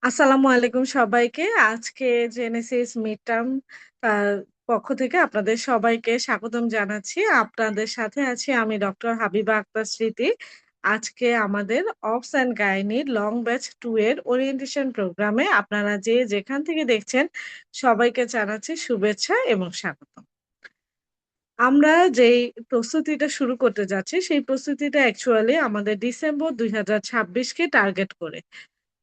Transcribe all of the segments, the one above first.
আসসালামু আলাইকুম সবাইকে। আজকে জেনেসিস মিড টার্ম পক্ষ থেকে আপনাদের সবাইকে স্বাগতম জানাচ্ছি। আপনাদের সাথে আছি আমি ডক্টর হাবিবা আক্তার স্মৃতি। আজকে আমাদের অবস অ্যান্ড গাইনি লং ব্যাচ 2 এর ওরিয়েন্টেশন প্রোগ্রামে আপনারা যে যেখান থেকে দেখছেন সবাইকে জানাচ্ছি শুভেচ্ছা এবং স্বাগতম। আমরা যেই প্রস্তুতিটা শুরু করতে যাচ্ছি সেই প্রস্তুতিটা অ্যাকচুয়ালি আমাদের ডিসেম্বর ২০২৬ কে টার্গেট করে।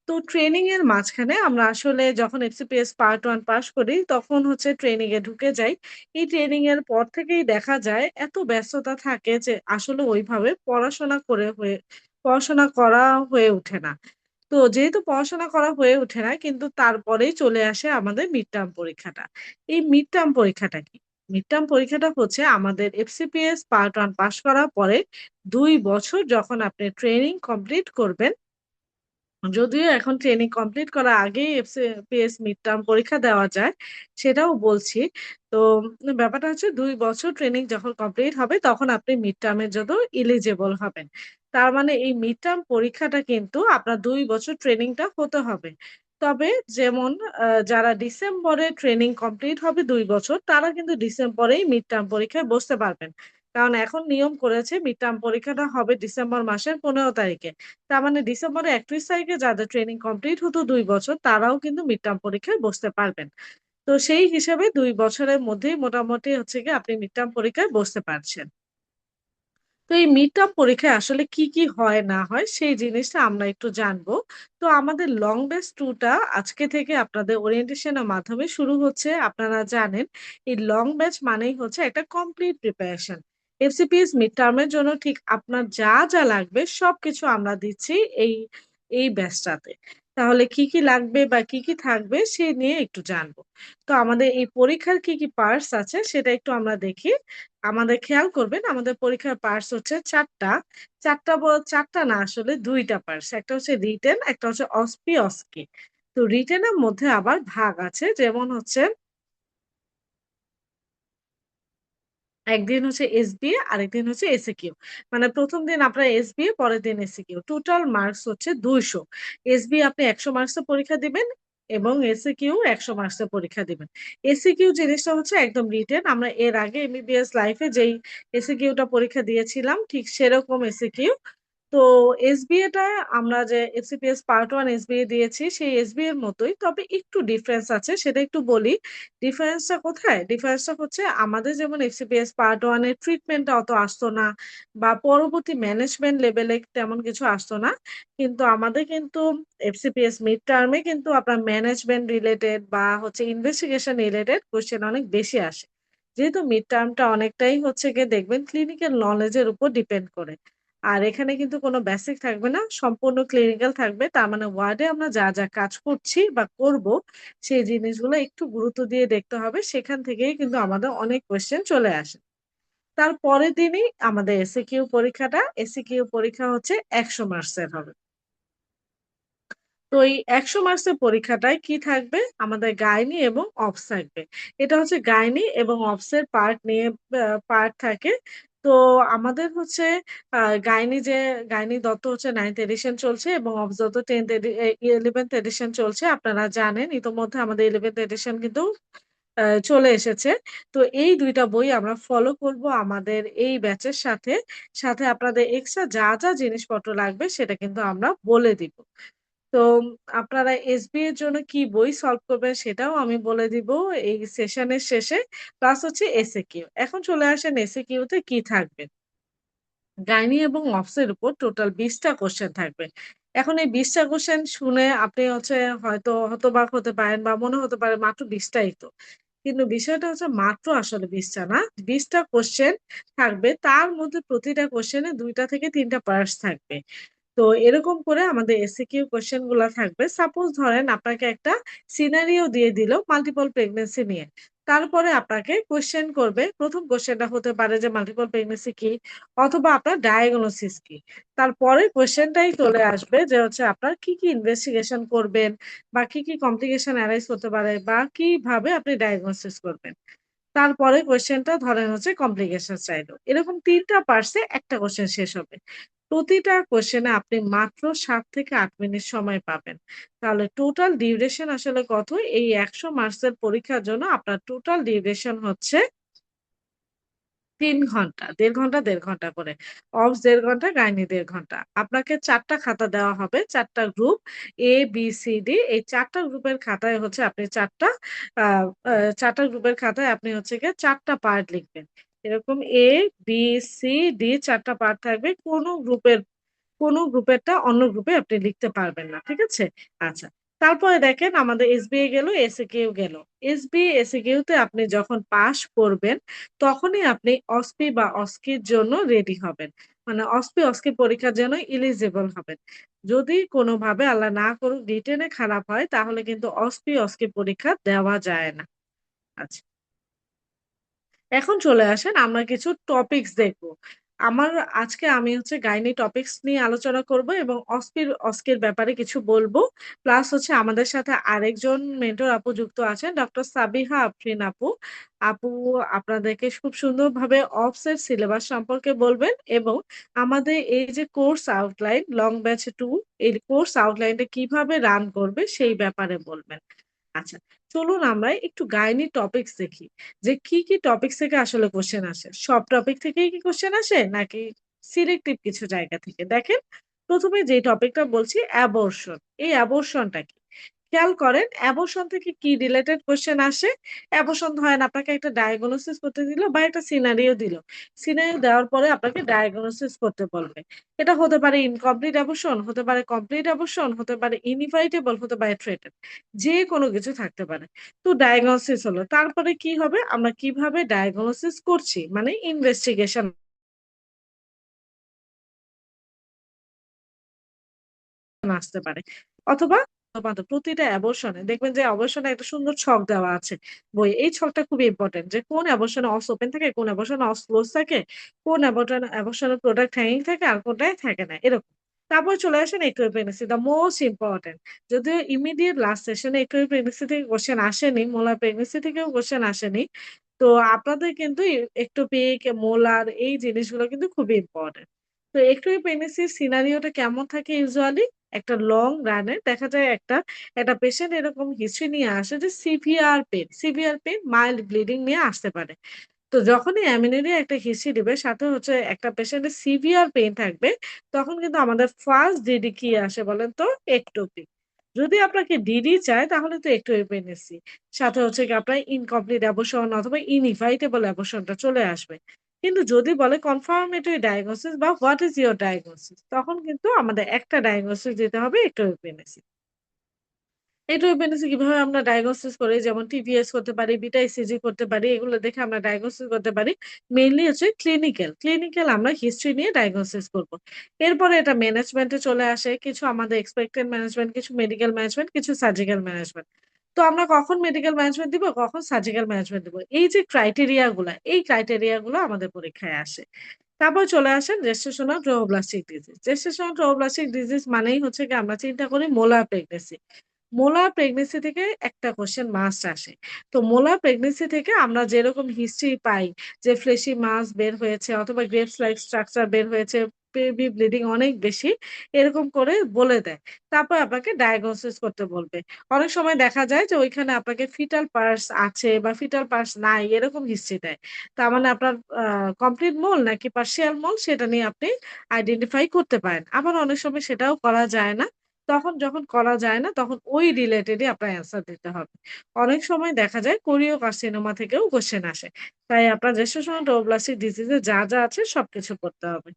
তো ট্রেনিং এর মাঝখানে আমরা আসলে যখন এফসিপিএস পার্ট 1 পাস করি, তখন হচ্ছে ট্রেনিং এ ঢুকে যাই। এই ট্রেনিং এর পর থেকেই দেখা যায় এত ব্যস্ততা থাকে যে আসলে ওইভাবে পড়াশোনা করা হয়ে ওঠে না। তো যেহেতু পড়াশোনা করা হয়ে ওঠে না, কিন্তু তারপরেই চলে আসে আমাদের মিড টার্ম পরীক্ষাটা। এই মিড টার্ম পরীক্ষাটা কি? মিড টার্ম পরীক্ষাটা হচ্ছে আমাদের এফসিপিএস পার্ট 1 পাস করার পরে ২ বছর যখন আপনি ট্রেনিং কমপ্লিট করবেন, যদিও এখন ট্রেনিং কমপ্লিট করার আগেই এফসিপিএস মিড টার্ম পরীক্ষা দেওয়া যায়, সেটাও বলছি। তো ব্যাপারটা হচ্ছে ২ বছর ট্রেনিং যখন কমপ্লিট হবে তখন আপনি মিড টার্ম এর জন্য এলিজিবল হবেন। তার মানে এই মিড টার্ম পরীক্ষাটা কিন্তু আপনার ২ বছর ট্রেনিংটা হতে হবে। তবে যেমন যারা ডিসেম্বরে ট্রেনিং কমপ্লিট হবে ২ বছর, তারা কিন্তু ডিসেম্বরেই মিড টার্ম পরীক্ষায় বসতে পারবেন। কারণ এখন নিয়ম করেছে মিড টার্ম পরীক্ষাটা হবে ডিসেম্বর মাসের ১৫ তারিখে। তার মানে ডিসেম্বরের ৩১ তারিখে যাদের ট্রেনিং কমপ্লিট হতো ২ বছর, তারাও কিন্তু মিড টার্ম পরীক্ষায় বসতে পারবেন। তো সেই হিসেবে ২ বছরের মধ্যেই মোটামুটি হচ্ছে গিয়ে আপনি মিড টার্ম পরীক্ষায় বসতে পারছেন। তো এই মিড টার্ম পরীক্ষায় আসলে কি হয় না হয় সেই জিনিসটা আমরা একটু জানবো। তো আমাদের লং ব্যাচ 2 টা আজকে থেকে আপনাদের ওরিয়েন্টেশন এর মাধ্যমে শুরু হচ্ছে। আপনারা জানেন এই লং ব্যাচ মানেই হচ্ছে একটা complete preparation. FCPS mid term এর জন্য ঠিক আপনার যা লাগবে সবকিছু আমরা দিচ্ছি এই ব্যাচটাতে। তাহলে কি লাগবে বা কি থাকবে সে নিয়ে একটু জানবো। তো আমাদের এই পরীক্ষার কি পার্টস আছে সেটা একটু আমরা দেখি। আমাদের খেয়াল করবেন আমাদের পরীক্ষার পার্টস হচ্ছে ৪ টা। ৪ টা না আসলে ২ টা পার্টস। একটা হচ্ছে রিটেন, একটা হচ্ছে অসপি, অস্কি। তো রিটেন এর মধ্যে আবার ভাগ আছে। যেমন হচ্ছে একদিন হচ্ছে এসবিএ, আরেকদিন হচ্ছে এসএকিউ। মানে ১ম দিন আপনার এসবিএ, পরের দিন এসএকিউ। টোটাল মার্কস হচ্ছে ২০০। এসবিএ আপনি ১০০ মার্কসের পরীক্ষা দিবেন এবং এসএকিউ ১০০ মার্কসের পরীক্ষা দিবেন। এসএকিউ জিনিসটা হচ্ছে একদম রিটেন। আমরা এর আগে এমবিবিএস লাইফে যেই এসএকিউটা পরীক্ষা দিয়েছিলাম, ঠিক সেরকম এসএকিউ। তো এসবিএ টা আমরা যে এফসিপিএস পার্ট 1 এসবিএ দিয়েছি, সেই এসবিএ এর মতোই। তবে একটু ডিফারেন্স আছে, সেটা একটু বলি। ডিফারেন্সটা কোথায়? ডিফারেন্সটা হচ্ছে আমাদের যেমন এফসিপিএস পার্ট 1 এর ট্রিটমেন্টটা অত আসতো না বা পরবর্তী ম্যানেজমেন্ট লেভেলে তেমন কিছু আসতো না। কিন্তু আমাদের কিন্তু এফসিপিএস মিড টার্মে কিন্তু আপনার ম্যানেজমেন্ট রিলেটেড বা হচ্ছে ইনভেস্টিগেশন রিলেটেড কোয়েশ্চেন অনেক বেশি আসে। যেহেতু মিড টার্মটা অনেকটাই হচ্ছে গিয়ে দেখবেন ক্লিনিক্যাল নলেজ এর উপর ডিপেন্ড করে। আর এখানে কিন্তু কোনো বেসিক থাকবে না। সম্পূর্ণ ক্লিনিক্যাল থাকবে। তার মানে ওয়ার্ডে আমরা যা কাজ করছি বা করব, সেই জিনিসগুলো একটু গুরুত্ব দিয়ে দেখতে হবে। সেখান থেকেই কিন্তু আমাদের অনেক কোয়েশ্চেন চলে আসে। তার পরের দিনই আমাদের এসিকিউ পরীক্ষাটা। এসিকিউ পরীক্ষা হচ্ছে ১০০ মার্কসের হবে। তো এই ১০০ মার্কসের পরীক্ষাটায় কি থাকবে? আমাদের গাইনি এবং অবস থাকবে। এটা হচ্ছে গাইনি এবং অবস এর পার্ট নিয়ে পার্ট থাকে। তো আমাদের হচ্ছে আ গাইনি যে গাইনি দত্ত হচ্ছে 9th এডিশন চলছে এবং অবস দত্ত 10th 11th এডিশন চলছে। আপনারা জানেন ইতোমধ্যে আমাদের 11th এডিশন কিন্তু চলে এসেছে। তো এই ২ টা বই আমরা ফলো করব আমাদের এই ব্যাচের সাথে। সাথে আপনাদের এক্সট্রা যা জিনিসপত্র লাগবে সেটা কিন্তু আমরা বলে দিব। তো আপনারা এসবি এর জন্য কি বই সলভ করবেন সেটাও আমি বলে দিব এই সেশনের শেষে। প্লাস হচ্ছে এসএকিউ। এখন চলে আসেন এসএকিউ তে কি থাকবে। গাইনি এবং অবস এর উপর টোটাল ২০ টা কোয়েশ্চেন থাকবে। এখন এই ২০ টা কোয়েশ্চেন শুনে আপনি হচ্ছে হয়তো হতবাক হতে পারেন বা মনে হতে পারে মাত্র ২০ টাই তো। কিন্তু বিষয়টা হচ্ছে মাত্র আসলে ২০ টা না। ২০ টা কোয়েশ্চেন থাকবে। তার মধ্যে প্রতিটা কোয়েশ্চেনে ২ টা থেকে ৩ টা পার্টস থাকবে। তো এরকম করে আমাদের এসিকিউ কোয়েশ্চেন গুলা থাকবে। সাপোজ ধরেন আপনাকে একটা সিনারিও দিয়ে দিল মাল্টিপল প্রেগন্যান্সি নিয়ে। তারপরে আপনাকে কোয়েশ্চেন করবে। ১ম কোয়েশ্চেনটা হতে পারে যে মাল্টিপল প্রেগন্যান্সি কি? অথবা আপনার ডায়াগনোসিস কি? তারপরের কোয়েশ্চেনটাই চলে আসবে যে হচ্ছে আপনার কি ইনভেস্টিগেশন করবেন বা কি কমপ্লিকেশন অ্যারাইজ হতে পারে বা কিভাবে আপনি ডায়াগনোসিস করবেন। তারপরে কোয়েশ্চেনটা ধরেন হচ্ছে কমপ্লিকেশন চাইলো। এরকম ৩ টা পার্টস এ একটা কোয়েশ্চেন শেষ হবে। প্রতিটা কোয়েশ্চেনে আপনি মাত্র ৭ থেকে ৮ মিনিট সময় পাবেন। তাহলে টোটাল ডিউরেশন আসলে কত? এই ১০০ মার্কসের পরীক্ষার জন্য আপনার টোটাল ডিউরেশন হচ্ছে ৩ ঘন্টা। ১.৫ ঘন্টা, ১.৫ ঘন্টা করে। অবস ১.৫ ঘন্টা, গাইনি ১.৫ ঘন্টা। আপনাকে ৪ টা খাতা দেওয়া হবে, ৪ টা group A, B, C, D এই ৪ টা গ্রুপের খাতায় হচ্ছে আপনি ৪ টা আ আ ৪ টা গ্রুপের খাতায় আপনি হচ্ছে গিয়ে ৪ টা পার্ট লিখবেন। এরকম A, B, C, D ৪ টা পার্ট থাকবে। কোন গ্রুপেরটা অন্য গ্রুপে আপনি লিখতে পারবেন না। ঠিক আছে? আচ্ছা। তারপরে দেখেন আমাদের এসবিএ গেল, এসএকিউ গেল। এসবিএ, এসএকিউ তে আপনি যখন পাস করবেন, তখনই আপনি অসপি বা অস্কির জন্য রেডি হবেন। মানে অসপি, অস্কি পরীক্ষার জন্য এলিজিবল হবেন। যদি কোনোভাবে আল্লাহ না করুক রিটেন এ খারাপ হয়, তাহলে কিন্তু অসপি, অস্কি পরীক্ষা দেওয়া যায় না। আচ্ছা। এখন চলে আসেন আমরা কিছু টপিকস দেখব। আমার আজকে আমি হচ্ছে গাইনি টপিকস নিয়ে আলোচনা করব এবং অস্কির ব্যাপারে কিছু বলব। প্লাস হচ্ছে আমাদের সাথে আরেকজন মেন্টর আপু যুক্ত আছেন ডক্টর সাবিহা আফরিন আপু। আপু আপনাদেরকে খুব সুন্দরভাবে অবস এর সিলেবাস সম্পর্কে বলবেন এবং আমাদের এই যে কোর্স আউটলাইন লং ব্যাচ 2 এই কোর্স আউটলাইনটা কিভাবে রান করবে সেই ব্যাপারে বলবেন। আচ্ছা, চলুন আমরা একটু গাইনি টপিকস দেখি। যে কি টপিকস থেকে আসলে কোয়েশ্চেন আসে? সব টপিক থেকেই কি কোয়েশ্চেন আসে? নাকি সিলেক্টিভ কিছু জায়গা থেকে? দেখেন, ১ম এ যে টপিকটা বলছি অ্যাবরশন। এই অ্যাবরশনটা কি? খেয়াল করেন অ্যাবরশন থেকে কি রিলেটেড কোয়েশ্চেন আসে? অ্যাবরশন ধরেন আপনাকে একটা ডায়াগনোসিস করতে দিল বা একটা সিনারিও দিল। সিনারিও দেওয়ার পরে আপনাকে ডায়াগনোসিস করতে বলবে। এটা হতে পারে ইনকমপ্লিট অ্যাবরশন, হতে পারে কমপ্লিট অ্যাবরশন, হতে পারে ইনএভিটেবল, হতে পারে থ্রেটেড। যেকোনো কিছু থাকতে পারে। তো ডায়াগনোসিস হলো। তারপরে কি হবে? আমরা কিভাবে ডায়াগনোসিস করছি? মানে ইনভেস্টিগেশন আসতে পারে। অথবা প্রতিটা অ্যাবরশন এ দেখবেন যে অ্যাবরশন এ একটা সুন্দর ছক দেওয়া আছে বইয়ে। এই ছকটা খুবই ইম্পোর্টেন্ট যে কোন অ্যাবরশন এ অস ওপেন থাকে, কোন অ্যাবরশন এ অস ক্লোজ থাকে, কোন অ্যাবরশন এর প্রোডাক্ট হ্যাঙ্গিং থাকে আর কোনটায় থাকে না। এরকম। তারপরে চলে আসেন একটু প্রেগন্যান্সি দ্যা মোস্ট ইম্পোর্টেন্ট। যদিও ইমিডিয়েট লাস্ট সেশনে একটু প্রেগন্যান্সি থেকে কোয়েশ্চেন আসেনি, মোলার প্রেগন্যান্সি থেকেও কোয়েশ্চেন আসেনি। তো আপনাদের কিন্তু একটোপিক, মোলার এই জিনিসগুলো কিন্তু খুবই ইম্পোর্টেন্ট। তো একটুই প্রেগন্যান্সির সিনারিওটা কেমন থাকে ইউজুয়ালি? একটা লং রান এ দেখা যায় একটা পেশেন্ট এরকম হিস্ট্রি নিয়ে আসে যে সিভিয়ার পেইন, মাইল্ড ব্লিডিং নিয়ে আসতে পারে। তো যখনই অ্যামিনোরিয়া একটা হিস্ট্রি দিবে সাথে হচ্ছে একটা পেশেন্টের সিভিয়ার পেইন থাকবে, তখন কিন্তু আমাদের ফার্স্ট ডিডি কি আসে বলেন তো? একটোপি। যদি আপনাকে ডিডি চায় তাহলে তো একটোপি প্রেগন্যান্সি। সাথে হচ্ছে গিয়ে আপনার ইনকমপ্লিট অ্যাবর্শন অথবা ইনএভিটেবল অ্যাবর্শনটা চলে আসবে। কিন্তু যদি বলে কনফার্মেটরি ডায়াগনোসিস বা হোয়াট ইস ইউর ডায়াগনোসিস? তখন কিন্তু আমাদের একটা ডায়াগনোসিস দিতে হবে একটোপি প্রেগন্যান্সি। এন্ডোমেট্রিওপ্রেগন্যান্সি কিভাবে আমরা ডায়াগনোসিস করি যেমন টিভিএস করতে পারি, বিটা ইসিজি করতে পারি। এগুলো দেখে আমরা ডায়াগনোসিস করতে পারি। মেইনলি হচ্ছে ক্লিনিক্যাল। ক্লিনিক্যাল আমরা হিস্ট্রি নিয়ে ডায়াগনোসিস করব। এরপরে এটা ম্যানেজমেন্ট এ চলে আসে। কিছু আমাদের এক্সপেক্টেড ম্যানেজমেন্ট, কিছু মেডিকেল ম্যানেজমেন্ট, কিছু সার্জিক্যাল ম্যানেজমেন্ট। তো আমরা কখন মেডিকেল ম্যানেজমেন্ট দিব, কখন সার্জিক্যাল ম্যানেজমেন্ট দিব। এই যে ক্রাইটেরিয়া গুলা, এই ক্রাইটেরিয়া গুলো আমাদের পরীক্ষায় আসে। তারপর চলে আসেন গেস্টেশনাল ট্রোমোপ্লাস্টিক ডিজিজ। গেস্টেশনাল ট্রোমোপ্লাস্টিক ডিজিজ মানেই হচ্ছে গিয়ে আমরা চিন্তা করি মোলার প্রেগন্যান্সি। মোলার প্রেগন্যান্সি থেকে একটা কোয়েশ্চেন মাস্ট আসে। তো মোলার প্রেগন্যান্সি থেকে আমরা যেরকম হিস্ট্রি পাই যে ফ্লেশি মাস বের হয়েছে অথবা গ্রেপস লাইক স্ট্রাকচার বের হয়েছে, বেবি ব্লিডিং অনেক বেশি, এরকম করে বলে দেয়। তারপর আপনাকে ডায়াগনোসিস করতে বলবে। অনেক সময় দেখা যায় যে ওইখানে আপনাকে ফিটাল পার্স আছে বা ফিটাল পার্স নাই এরকম হিস্ট্রি দেয়। তার মানে আপনার কমপ্লিট মোল নাকি পার্শিয়াল মোল সেটা নিয়ে আপনি আইডেন্টিফাই করতে পারেন। আবার অনেক সময় সেটাও করা যায় না। তখন যখন করা যায় না, তখন ওই রিলেটেডই আপনার অ্যান্সার দিতে হবে। অনেক সময় দেখা যায় কোরিও কার্সিনোমা থেকেও কোয়েশ্চেন আসে। তাই আপনার গেস্টেশনাল ট্রোমোপ্লাস্টিক ডিজিজ এ যা আছে সবকিছু পড়তে হবে।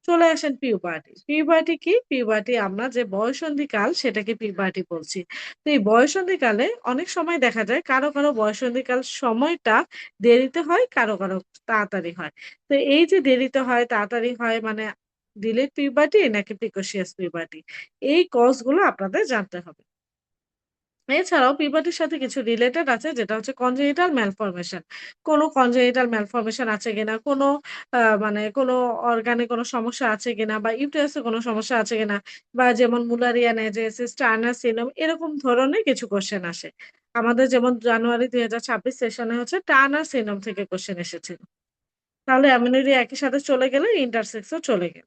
চলে আসেন পিউবার্টি। পিউবার্টি কি? পিউবার্টি আমরা যে বয়ঃসন্ধিকাল সেটাকে পিউবার্টি বলছি। তো এই বয়ঃসন্ধিকালে অনেক সময় দেখা যায় কারো বয়ঃসন্ধিকাল সময়টা দেরিতে হয়, কারো তাড়াতাড়ি হয়। তো এই যে দেরিতে হয়, তাড়াতাড়ি হয় মানে ডিলেড পিউবার্টি নাকি প্রিকশিয়াস পিউবার্টি? এই কজ গুলো আপনাদের জানতে হবে। এছাড়াও পিউবার্টির সাথে কিছু রিলেটেড আছে যেটা হচ্ছে কনজেনিটাল ম্যালফরমেশন। কোন কনজেনিটাল ম্যালফরমেশন আছে কিনা, মানে কোন অর্গানে কোন সমস্যা আছে কিনা বা ইউটেরাসে কোন সমস্যা আছে কিনা বা যেমন মুলারিয়া নেজেসিস, টার্নার সিনড্রোম এরকম ধরনের কিছু কোয়েশ্চেন আসে। আমাদের যেমন জানুয়ারি ২০২৬ সেশনে হচ্ছে টার্নার সিনড্রোম থেকে কোয়েশ্চেন এসেছিল। তাহলে অ্যামিনোরিয়া একই সাথে চলে গেলে ইন্টারসেক্স ও চলে গেল।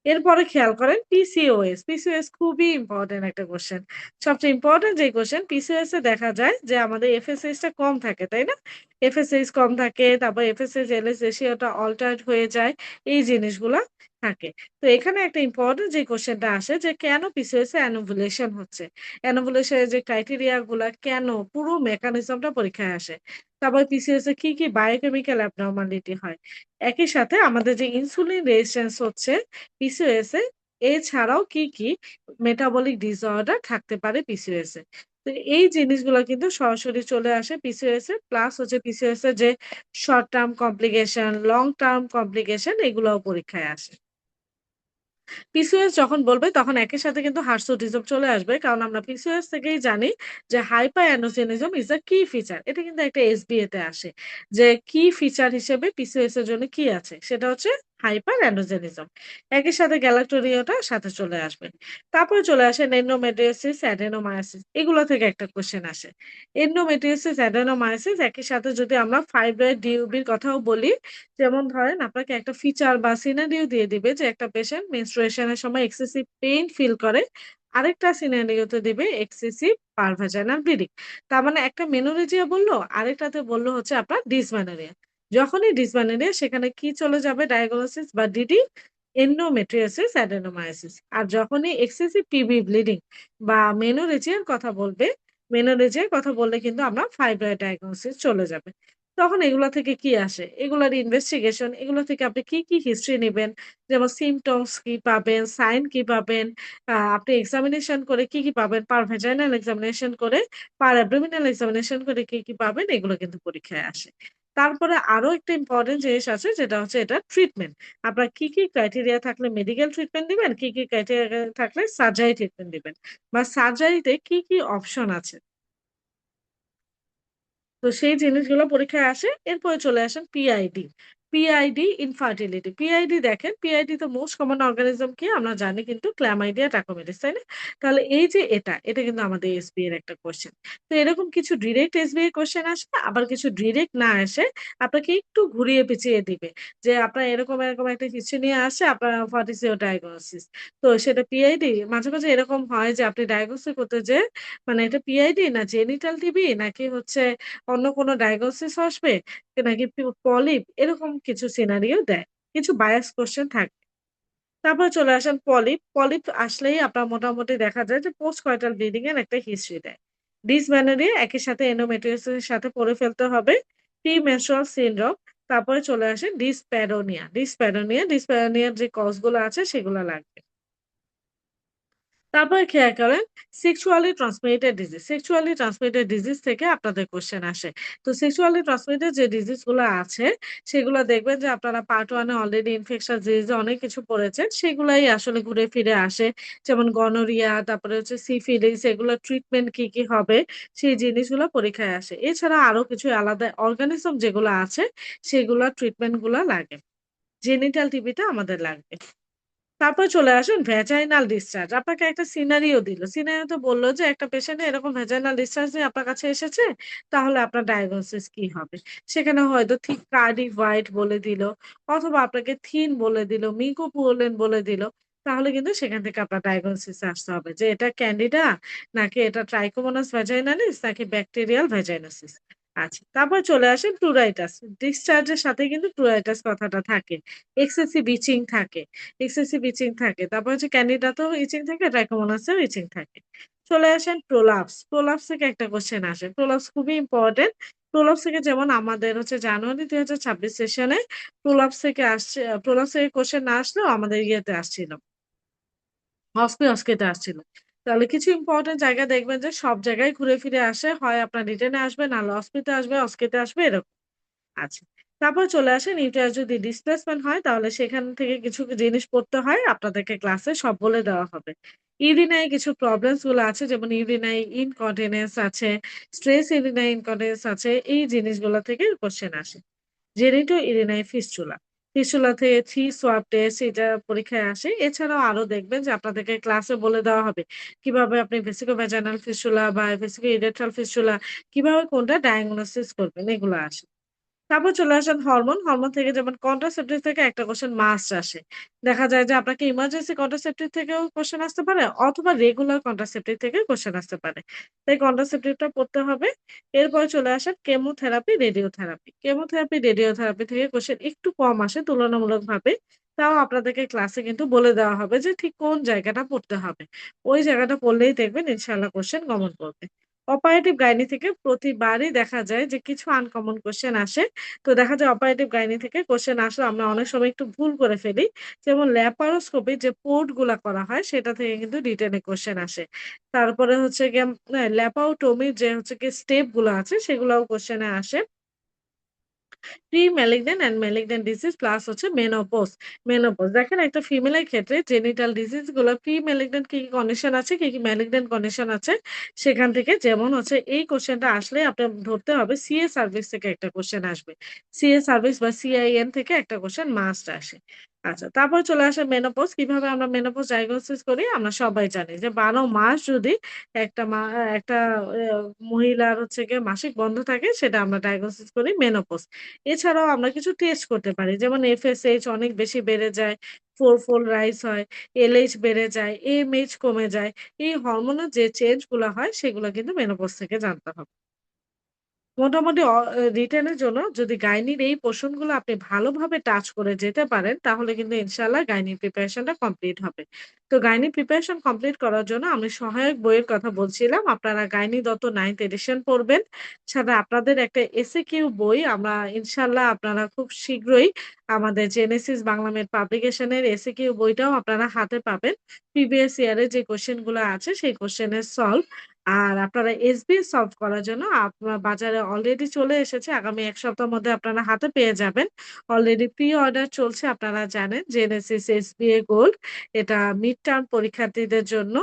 এরপরে খেয়াল করেন পিসিওএস। পিসিওএস খুবই ইম্পোর্টেন্ট একটা কোয়েশ্চেন। সবচেয়ে ইম্পোর্টেন্ট যে কোয়েশ্চেন পিসিওএস এ দেখা যায় যে আমাদের এফএসএইচ টা কম থাকে, তাই না? এফএসএইচ কম থাকে, তারপর এফএসএইচ এলএস রেশিওটা অল্টারড হয়ে যায়। এই জিনিসগুলা থাকে। তো এখানে একটা ইম্পোর্টেন্ট যে কোয়েশ্চেনটা আসে যে কেন পিসিওএস এ অ্যানোভুলেশন হচ্ছে? অ্যানোভুলেশন এর যে ক্রাইটেরিয়া গুলা কেন পুরো মেকানিজমটা পরীক্ষায় আসে। তারপর পিসিওএস এ কি বায়োকেমিক্যাল অ্যাবনরমালিটি হয়। একই সাথে আমাদের যে ইনসুলিন রেজিস্ট্যান্স হচ্ছে পিসিওএস এ, এছাড়াও কি মেটাবলিক ডিসঅর্ডার থাকতে পারে পিসিওএস এ। তো এই জিনিসগুলা কিন্তু সরাসরি চলে আসে পিসিওএস এ। প্লাস হচ্ছে পিসিওএস এর যে short term complication, long term complication এগুলাও পরীক্ষায় আসে। পিসিওএস যখন বলবে তখন একই সাথে কিন্তু হার্সুটিজম চলে আসবে। কারণ আমরা পিসিওএস থেকেই জানি যে হাইপার অ্যান্ড্রোজেনিজম ইস আ কি ফিচার। এটা কিন্তু একটা এসবিএ তে আসে। যে কি ফিচার হিসেবে পিসিওএস এর জন্য কি আছে? সেটা হচ্ছে হাইপার অ্যান্ড্রোজেনিজম। একই সাথে গ্যালাক্টোরিয়াটা সাথে চলে আসবে। তারপরে চলে আসে এন্ডোমেট্রিওসিস, অ্যাডেনোমায়োসিস এগুলো থেকে একটা কোয়েশ্চেন আসে। এন্ডোমেট্রিওসিস, অ্যাডেনোমায়োসিস একই সাথে যদি আমরা ফাইব্রয়েড ডিউবির কথাও বলি, যেমন ধরেন আপনাকে একটা ফিচার বা সিনারিও দিয়ে দিবে যে একটা পেশেন্ট মেনস্ট্রুয়েশন এর সময় এক্সেসিভ পেইন ফিল করে। আরেকটা সিনারিওতে দিবে এক্সেসিভ পারভাজাইনাল ব্লিডিং। তার মানে একটা মেনোরেজিয়া বলল, আরেকটাতে বলল হচ্ছে আপনার ডিসমেনোরিয়া। যখনই ডিসমেনোরিয়া সেখানে কি চলে যাবে ডায়াগনোসিস বা ডিডি এন্ডোমেট্রিওসিস, অ্যাডেনোমায়োসিস। আর যখনই এক্সেসিভ পিবি ব্লিডিং বা মেনোরেজিয়ার কথা বলবে, মেনোরেজিয়ার কথা বললে কিন্তু আমরা ফাইব্রয়েড ডায়াগনোসিস চলে যাবে। তখন এগুলা থেকে কি আসে? এগুলার ইনভেস্টিগেশন, এগুলো থেকে আপনি কি হিস্ট্রি নিবেন? যেমন সিম্পটমস কি পাবেন, সাইন কি পাবেন, আপনি এক্সামিনেশন করে কি পাবেন, পার ভ্যাজাইনাল এক্সামিনেশন করে, পার অ্যাবডোমিনাল এক্সামিনেশন করে কি পাবেন, এগুলো কিন্তু পরীক্ষায় আসে। তারপরে আরো একটা ইম্পোর্টেন্ট জিনিস আছে যেটা হচ্ছে এটার ট্রিটমেন্ট। আপনার কি ক্রাইটেরিয়া থাকলে মেডিকেল ট্রিটমেন্ট দিবেন, কি ক্রাইটেরিয়া থাকলে সার্জারি ট্রিটমেন্ট দিবেন বা সার্জারিতে কি অপশন আছে। তো সেই জিনিসগুলো পরীক্ষায় আসে। এরপরে চলে আসেন পিআইডি। PID infertility. পিআইডি দেখেন, পিআইডি তো মোস্ট কমন অর্গানিজম কি? আমরা জানি কিন্তু ক্ল্যামাইডিয়া, টাকোমেটিস, তাই না? তাহলে এই যে এটা কিন্তু আমাদের এসবি এর একটা কোয়েশ্চেন। তো এরকম কিছু ডিরেক্ট এসবিআই কোয়েশ্চেন আসে, আবার কিছু ডিরেক্ট না এসে আপনাকে একটু ঘুরিয়ে পেঁচিয়ে দিবে। যে আপনার এরকম একটা হিস্ট্রি নিয়ে আসে, আপনার হোয়াট ইস ইউর ডায়াগনোসিস? তো সেটা পিআইডি। মাঝে এরকম হয় যে আপনি ডায়াগনোসিস করতে যেয়ে মানে এটা পিআইডি না জেনিটাল টিবি নাকি হচ্ছে অন্য কোনো ডায়াগনোসিস আসবে নাকি পলিপ এরকম কিছু সিনারিও দেয়। কিছু বায়াস কোয়েশ্চেন থাকে। তারপরে চলে আসেন পলিপ। পলিপ আসলেই আপনার মোটামুটি দেখা যায় যে পোস্ট কয়টাল ব্লিডিং এর একটা হিস্ট্রি দেয়। ডিসমেনোরিয়া একই সাথে এন্ডোমেট্রিওসিস এর সাথে পড়ে ফেলতে হবে। প্রিমেনস্ট্রুয়াল সিনড্রোম, তারপরে চলে আসে ডিসপ্যারোনিয়া। ডিসপ্যারোনিয়ার যে কজ গুলো আছে সেগুলো লাগবে। তারপরে খেয়াল করেন sexually transmitted disease. Sexually transmitted disease থেকে আপনাদের কোয়েশ্চেন আসে। তো সেক্সুয়ালি ট্রান্সমিটেড যে ডিজিজ গুলো আছে সেগুলো দেখবেন যে আপনারা পার্ট 1 এ অলরেডি ইনফেকশাস ডিজিজ অনেক কিছু পড়েছেন। সেগুলাই আসলে ঘুরে ফিরে আসে। যেমন গনোরিয়া, তারপরে হচ্ছে সিফিলিস এগুলোর ট্রিটমেন্ট কি হবে সেই জিনিসগুলো পরীক্ষায় আসে। এছাড়া আরো কিছু আলাদা অর্গানিজম যেগুলো আছে সেগুলার ট্রিটমেন্ট গুলা লাগে। জেনিটাল টিবিটা আমাদের লাগবে। তারপরে চলে আসুন ভ্যাজাইনাল ডিসচার্জ। আপনাকে একটা সিনারিও দিল। সিনারিওতে বলল যে একটা পেশেন্ট এরকম ভ্যাজাইনাল ডিসচার্জ নিয়ে আপনার কাছে এসেছে। তাহলে আপনার ডায়াগনোসিস কি হবে? সেখানে হয়তো থিক কার্ডি হোয়াইট বলে দিল অথবা আপনাকে থিন বলে দিল, মিউকোপোলেন বলে দিল। তাহলে কিন্তু সেখান থেকে আপনার ডায়াগনোসিস এ আসতে হবে যে এটা ক্যান্ডিডা নাকি এটা ট্রাইকোমোনাস ভ্যাজাইনালিস নাকি ব্যাকটেরিয়াল ভ্যাজাইনোসিস। আচ্ছা, তারপর চলে আসেন প্লুরাইটাস। ডিসচার্জের সাথে কিন্তু প্লুরাইটাস কথাটা থাকে। এক্সেসিভ ইচিং থাকে। এক্সেসিভ ইচিং থাকে। তারপর হচ্ছে ক্যান্ডিডাতেও ইচিং থাকে, ট্রাইকোমোনাসেও ইচিং থাকে। চলে আসেন প্রোলাপস। প্রোলাপস থেকে একটা কোয়েশ্চেন আসে। প্রোলাপস খুবই ইম্পোর্টেন্ট। প্রোলাপস থেকে যেমন আমাদের হচ্ছে জানুয়ারি ২০২৬ সেশনে প্রোলাপস থেকে কোয়েশ্চেন না আসলেও আমাদের ইয়েতে আসছিল। হস্কি-হস্কিতে আসছিল। তাহলে কিছু ইম্পোর্টেন্ট জায়গা দেখবেন যে সব জায়গায় ঘুরে ফিরে আসে। হয় আপনার রিটেন এ আসবে, নাহলে হস্পিতে আসবে, হস্কিতে আসবে এরকম। আচ্ছা। তারপর চলে আসেন ইউটেরাস যদি ডিসপ্লেসমেন্ট হয় তাহলে সেখান থেকে কিছু জিনিস পড়তে হয়। আপনাদেরকে ক্লাসে সব বলে দেওয়া হবে। ইউরিনারি কিছু প্রবলেমস গুলো আছে যেমন ইউরিনারি ইনকন্টিনেন্স আছে, স্ট্রেস ইউরিনারি ইনকন্টিনেন্স আছে। এই জিনিসগুলা থেকে কোয়েশ্চেন আসে। Genito urinary fistula. ফিস্চুলা থেকে থ্রি সোয়াব টেস্ট এটা পরীক্ষায় আসে। এছাড়াও আরো দেখবেন যে আপনাদেরকে ক্লাসে বলে দেওয়া হবে কিভাবে আপনি ভেসিকোভ্যাজাইনাল ফিস্চুলা বা ভেসিকো ইরেক্টাল ফিস্চুলা কিভাবে কোনটা ডায়াগনোসিস করবেন এগুলো আসে। তারপর চলে আসেন হরমোন। হরমোন থেকে যেমন কন্ট্রাসেপ্টিভ থেকে একটা কোয়েশ্চেন মাস্ট আসে। দেখা যায় যে আপনাকে ইমার্জেন্সি কন্ট্রাসেপ্টিভ থেকেও কোয়েশ্চেন আসতে পারে অথবা রেগুলার কন্ট্রাসেপ্টিভ থেকেও কোয়েশ্চেন আসতে পারে। তাই কন্ট্রাসেপ্টিভটা পড়তে হবে। এরপরে চলে আসেন কেমোথেরাপি, রেডিওথেরাপি। কেমোথেরাপি, রেডিওথেরাপি থেকে কোয়েশ্চেন একটু কম আসে তুলনামূলকভাবে। তাও আপনাদেরকে ক্লাসে কিন্তু বলে দেওয়া হবে যে ঠিক কোন জায়গাটা পড়তে হবে। ওই জায়গাটা পড়লেই দেখবেন ইনশাআল্লাহ কোয়েশ্চেন কমন পড়বে। অপারেটিভ গাইনি থেকে প্রতিবারই দেখা যায় যে কিছু আনকমন কোয়েশ্চেন আসে। তো দেখা যায় অপারেটিভ গাইনি থেকে কোয়েশ্চেন আসলে আমরা অনেক সময় একটু ভুল করে ফেলি। যেমন ল্যাপারোস্কোপি যে পোর্ট গুলা করা হয় সেটা থেকে কিন্তু রিটেন এ কোয়েশ্চেন আসে। তারপরে হচ্ছে গিয়ে ল্যাপাওটমি যে হচ্ছে গিয়ে স্টেপ গুলা আছে সেগুলাও কোয়েশ্চেন এ আসে। Pre malignant and malignant disease plus হচ্ছে মেনোপজ। মেনোপজ দেখেন একটা ফিমেলের ক্ষেত্রে জেনিটাল ডিজিজ গুলো প্রি ম্যালিগন্যান্ট কি, কি কন্ডিশন আছে, কি, কি ম্যালিগন্যান্ট কন্ডিশন আছে সেখান থেকে যেমন হচ্ছে এই কোয়েশ্চেনটা আসলে আপনার ধরতে হবে সিএ সার্ভিস থেকে একটা কোয়েশ্চেন আসবে। সিএ সার্ভিস বা সিআইএন থেকে একটা কোয়েশ্চেন মাস্ট আসে। আচ্ছা তারপর চলে আসে মেনোপজ। কিভাবে আমরা মেনোপজ ডায়াগনোসিস করি? আমরা সবাই জানি যে ১২ মাস যদি একটা একটা মহিলার হচ্ছে গিয়ে মাসিক বন্ধ থাকে সেটা আমরা ডায়াগনোসিস করি মেনোপজ। এছাড়াও আমরা কিছু টেস্ট করতে পারি। যেমন এফএসএইচ অনেক বেশি বেড়ে যায়, ফোর রাইজ হয়, এলএইচ বেড়ে যায়, এমএইচ কমে যায়। এই হরমোনের যে চেঞ্জ গুলা হয় সেগুলা কিন্তু মেনোপজ থেকে জানতে হবে। মোটামুটি রিটেন এর জন্য যদি গাইনির এই পোরশন গুলো আপনি ভালোভাবে টাচ করে যেতে পারেন, তাহলে কিন্তু ইনশাআল্লাহ গাইনির প্রিপারেশন টা কমপ্লিট হবে। তো গাইনি প্রিপারেশন কমপ্লিট করার জন্য আমি সহায়ক বইয়ের কথা বলছিলাম। আপনারা গাইনি দত্ত 9th এডিশন পড়বেন। সাথে আপনাদের একটা এসএকিউ বই আমরা ইনশাআল্লাহ আপনারা খুব শীঘ্রই আমাদের জেনেসিস বাংলা মেড পাবলিকেশন এর এসএকিউ বইটাও আপনারা হাতে পাবেন। প্রিভিয়াস ইয়ার এর যে কোয়েশ্চেন গুলো আছে সেই কোয়েশ্চেন এর সলভ আর আপনারা এসবিএস সলভ করার জন্য আপনার বাজারে অলরেডি চলে এসেছে। আগামী ১ সপ্তাহের মধ্যে আপনারা হাতে পেয়ে যাবেন। অলরেডি প্রি অর্ডার চলছে আপনারা জানেন। জেনেসিস এসবিএ গোল্ড এটা মিড টার্ম পরীক্ষার্থীদের জন্য।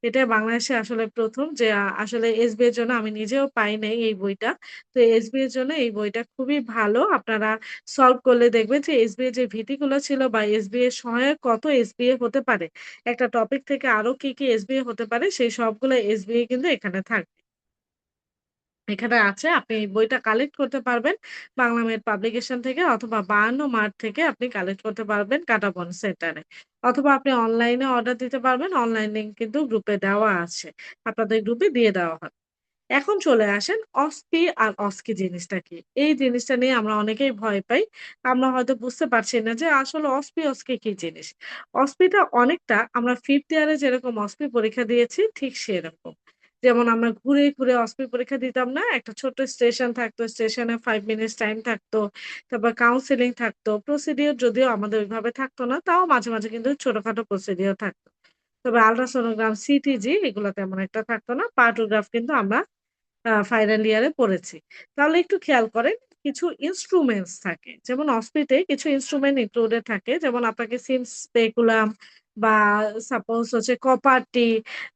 এটা বাংলাদেশে আসলে ১ম যে আসলে এসবিএ এর জন্য আমি নিজেও পাই নাই এই বইটা। তো এসবিএ এর জন্য এই বইটা খুবই ভালো। আপনারা সলভ করলে দেখবেন যে এসবিএ যে ভীতিগুলো ছিল বা এসবিএ সহায়ক কত এসবিএ হতে পারে। একটা টপিক থেকে আরো কি, কি এসবিএ হতে পারে সেই সবগুলো এসবিএ কিন্তু এখানে থাকবে। এখানে আছে আপনি এই বইটা কালেক্ট করতে পারবেন বাংলা মেড পাবলিকেশন থেকে অথবা ৫২ মার্ট থেকে আপনি কালেক্ট করতে পারবেন কাঁটাবন সেন্টারে। অথবা আপনি অনলাইনে অর্ডার দিতে পারবেন। অনলাইন লিঙ্ক কিন্তু গ্রুপে দেওয়া আছে। আপনাদের গ্রুপে দিয়ে দেওয়া হবে। এখন চলে আসেন অস্পি আর অস্কি জিনিসটা কি? এই জিনিসটা নিয়ে আমরা অনেকেই ভয় পাই। আমরা হয়তো বুঝতে পারছি না যে আসলে অস্পি, অস্কি কি জিনিস? অস্পিটা অনেকটা আমরা 5th ইয়ারে যেরকম অস্পি পরীক্ষা দিয়েছি ঠিক সেরকম। যেমন আমরা ঘুরে, ঘুরে অস্পি পরীক্ষা দিতাম না? একটা ছোট্ট স্টেশন থাকতো, স্টেশনে ৫ মিনিটস টাইম থাকতো। তারপর কাউন্সেলিং থাকতো। প্রসিডিওর যদিও আমাদের ওইভাবে থাকতো না, তাও মাঝে, মাঝে কিন্তু ছোটখাটো প্রসিডিওর থাকতো। তবে আল্ট্রাসোনোগ্রাম, সিটিজি এগুলো তেমন একটা থাকতো না। পার্টোগ্রাফ কিন্তু আমরা ফাইনাল ইয়ারে পড়েছি। তাহলে একটু খেয়াল করেন কিছু ইন্সট্রুমেন্টস থাকে। যেমন অস্পিতে কিছু ইন্সট্রুমেন্ট ইনক্লুডেড থাকে। যেমন আপনাকে সিমস স্পেকুলাম বা সাপোজ হচ্ছে কপারটি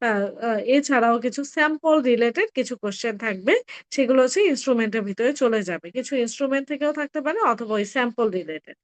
আ আ এছাড়াও কিছু স্যাম্পল রিলেটেড কিছু কোয়েশ্চেন থাকবে। সেগুলো হচ্ছে ইন্সট্রুমেন্টের ভিতরে চলে যাবে। কিছু ইন্সট্রুমেন্ট থেকেও থাকতে পারে অথবা ওই স্যাম্পল রিলেটেড।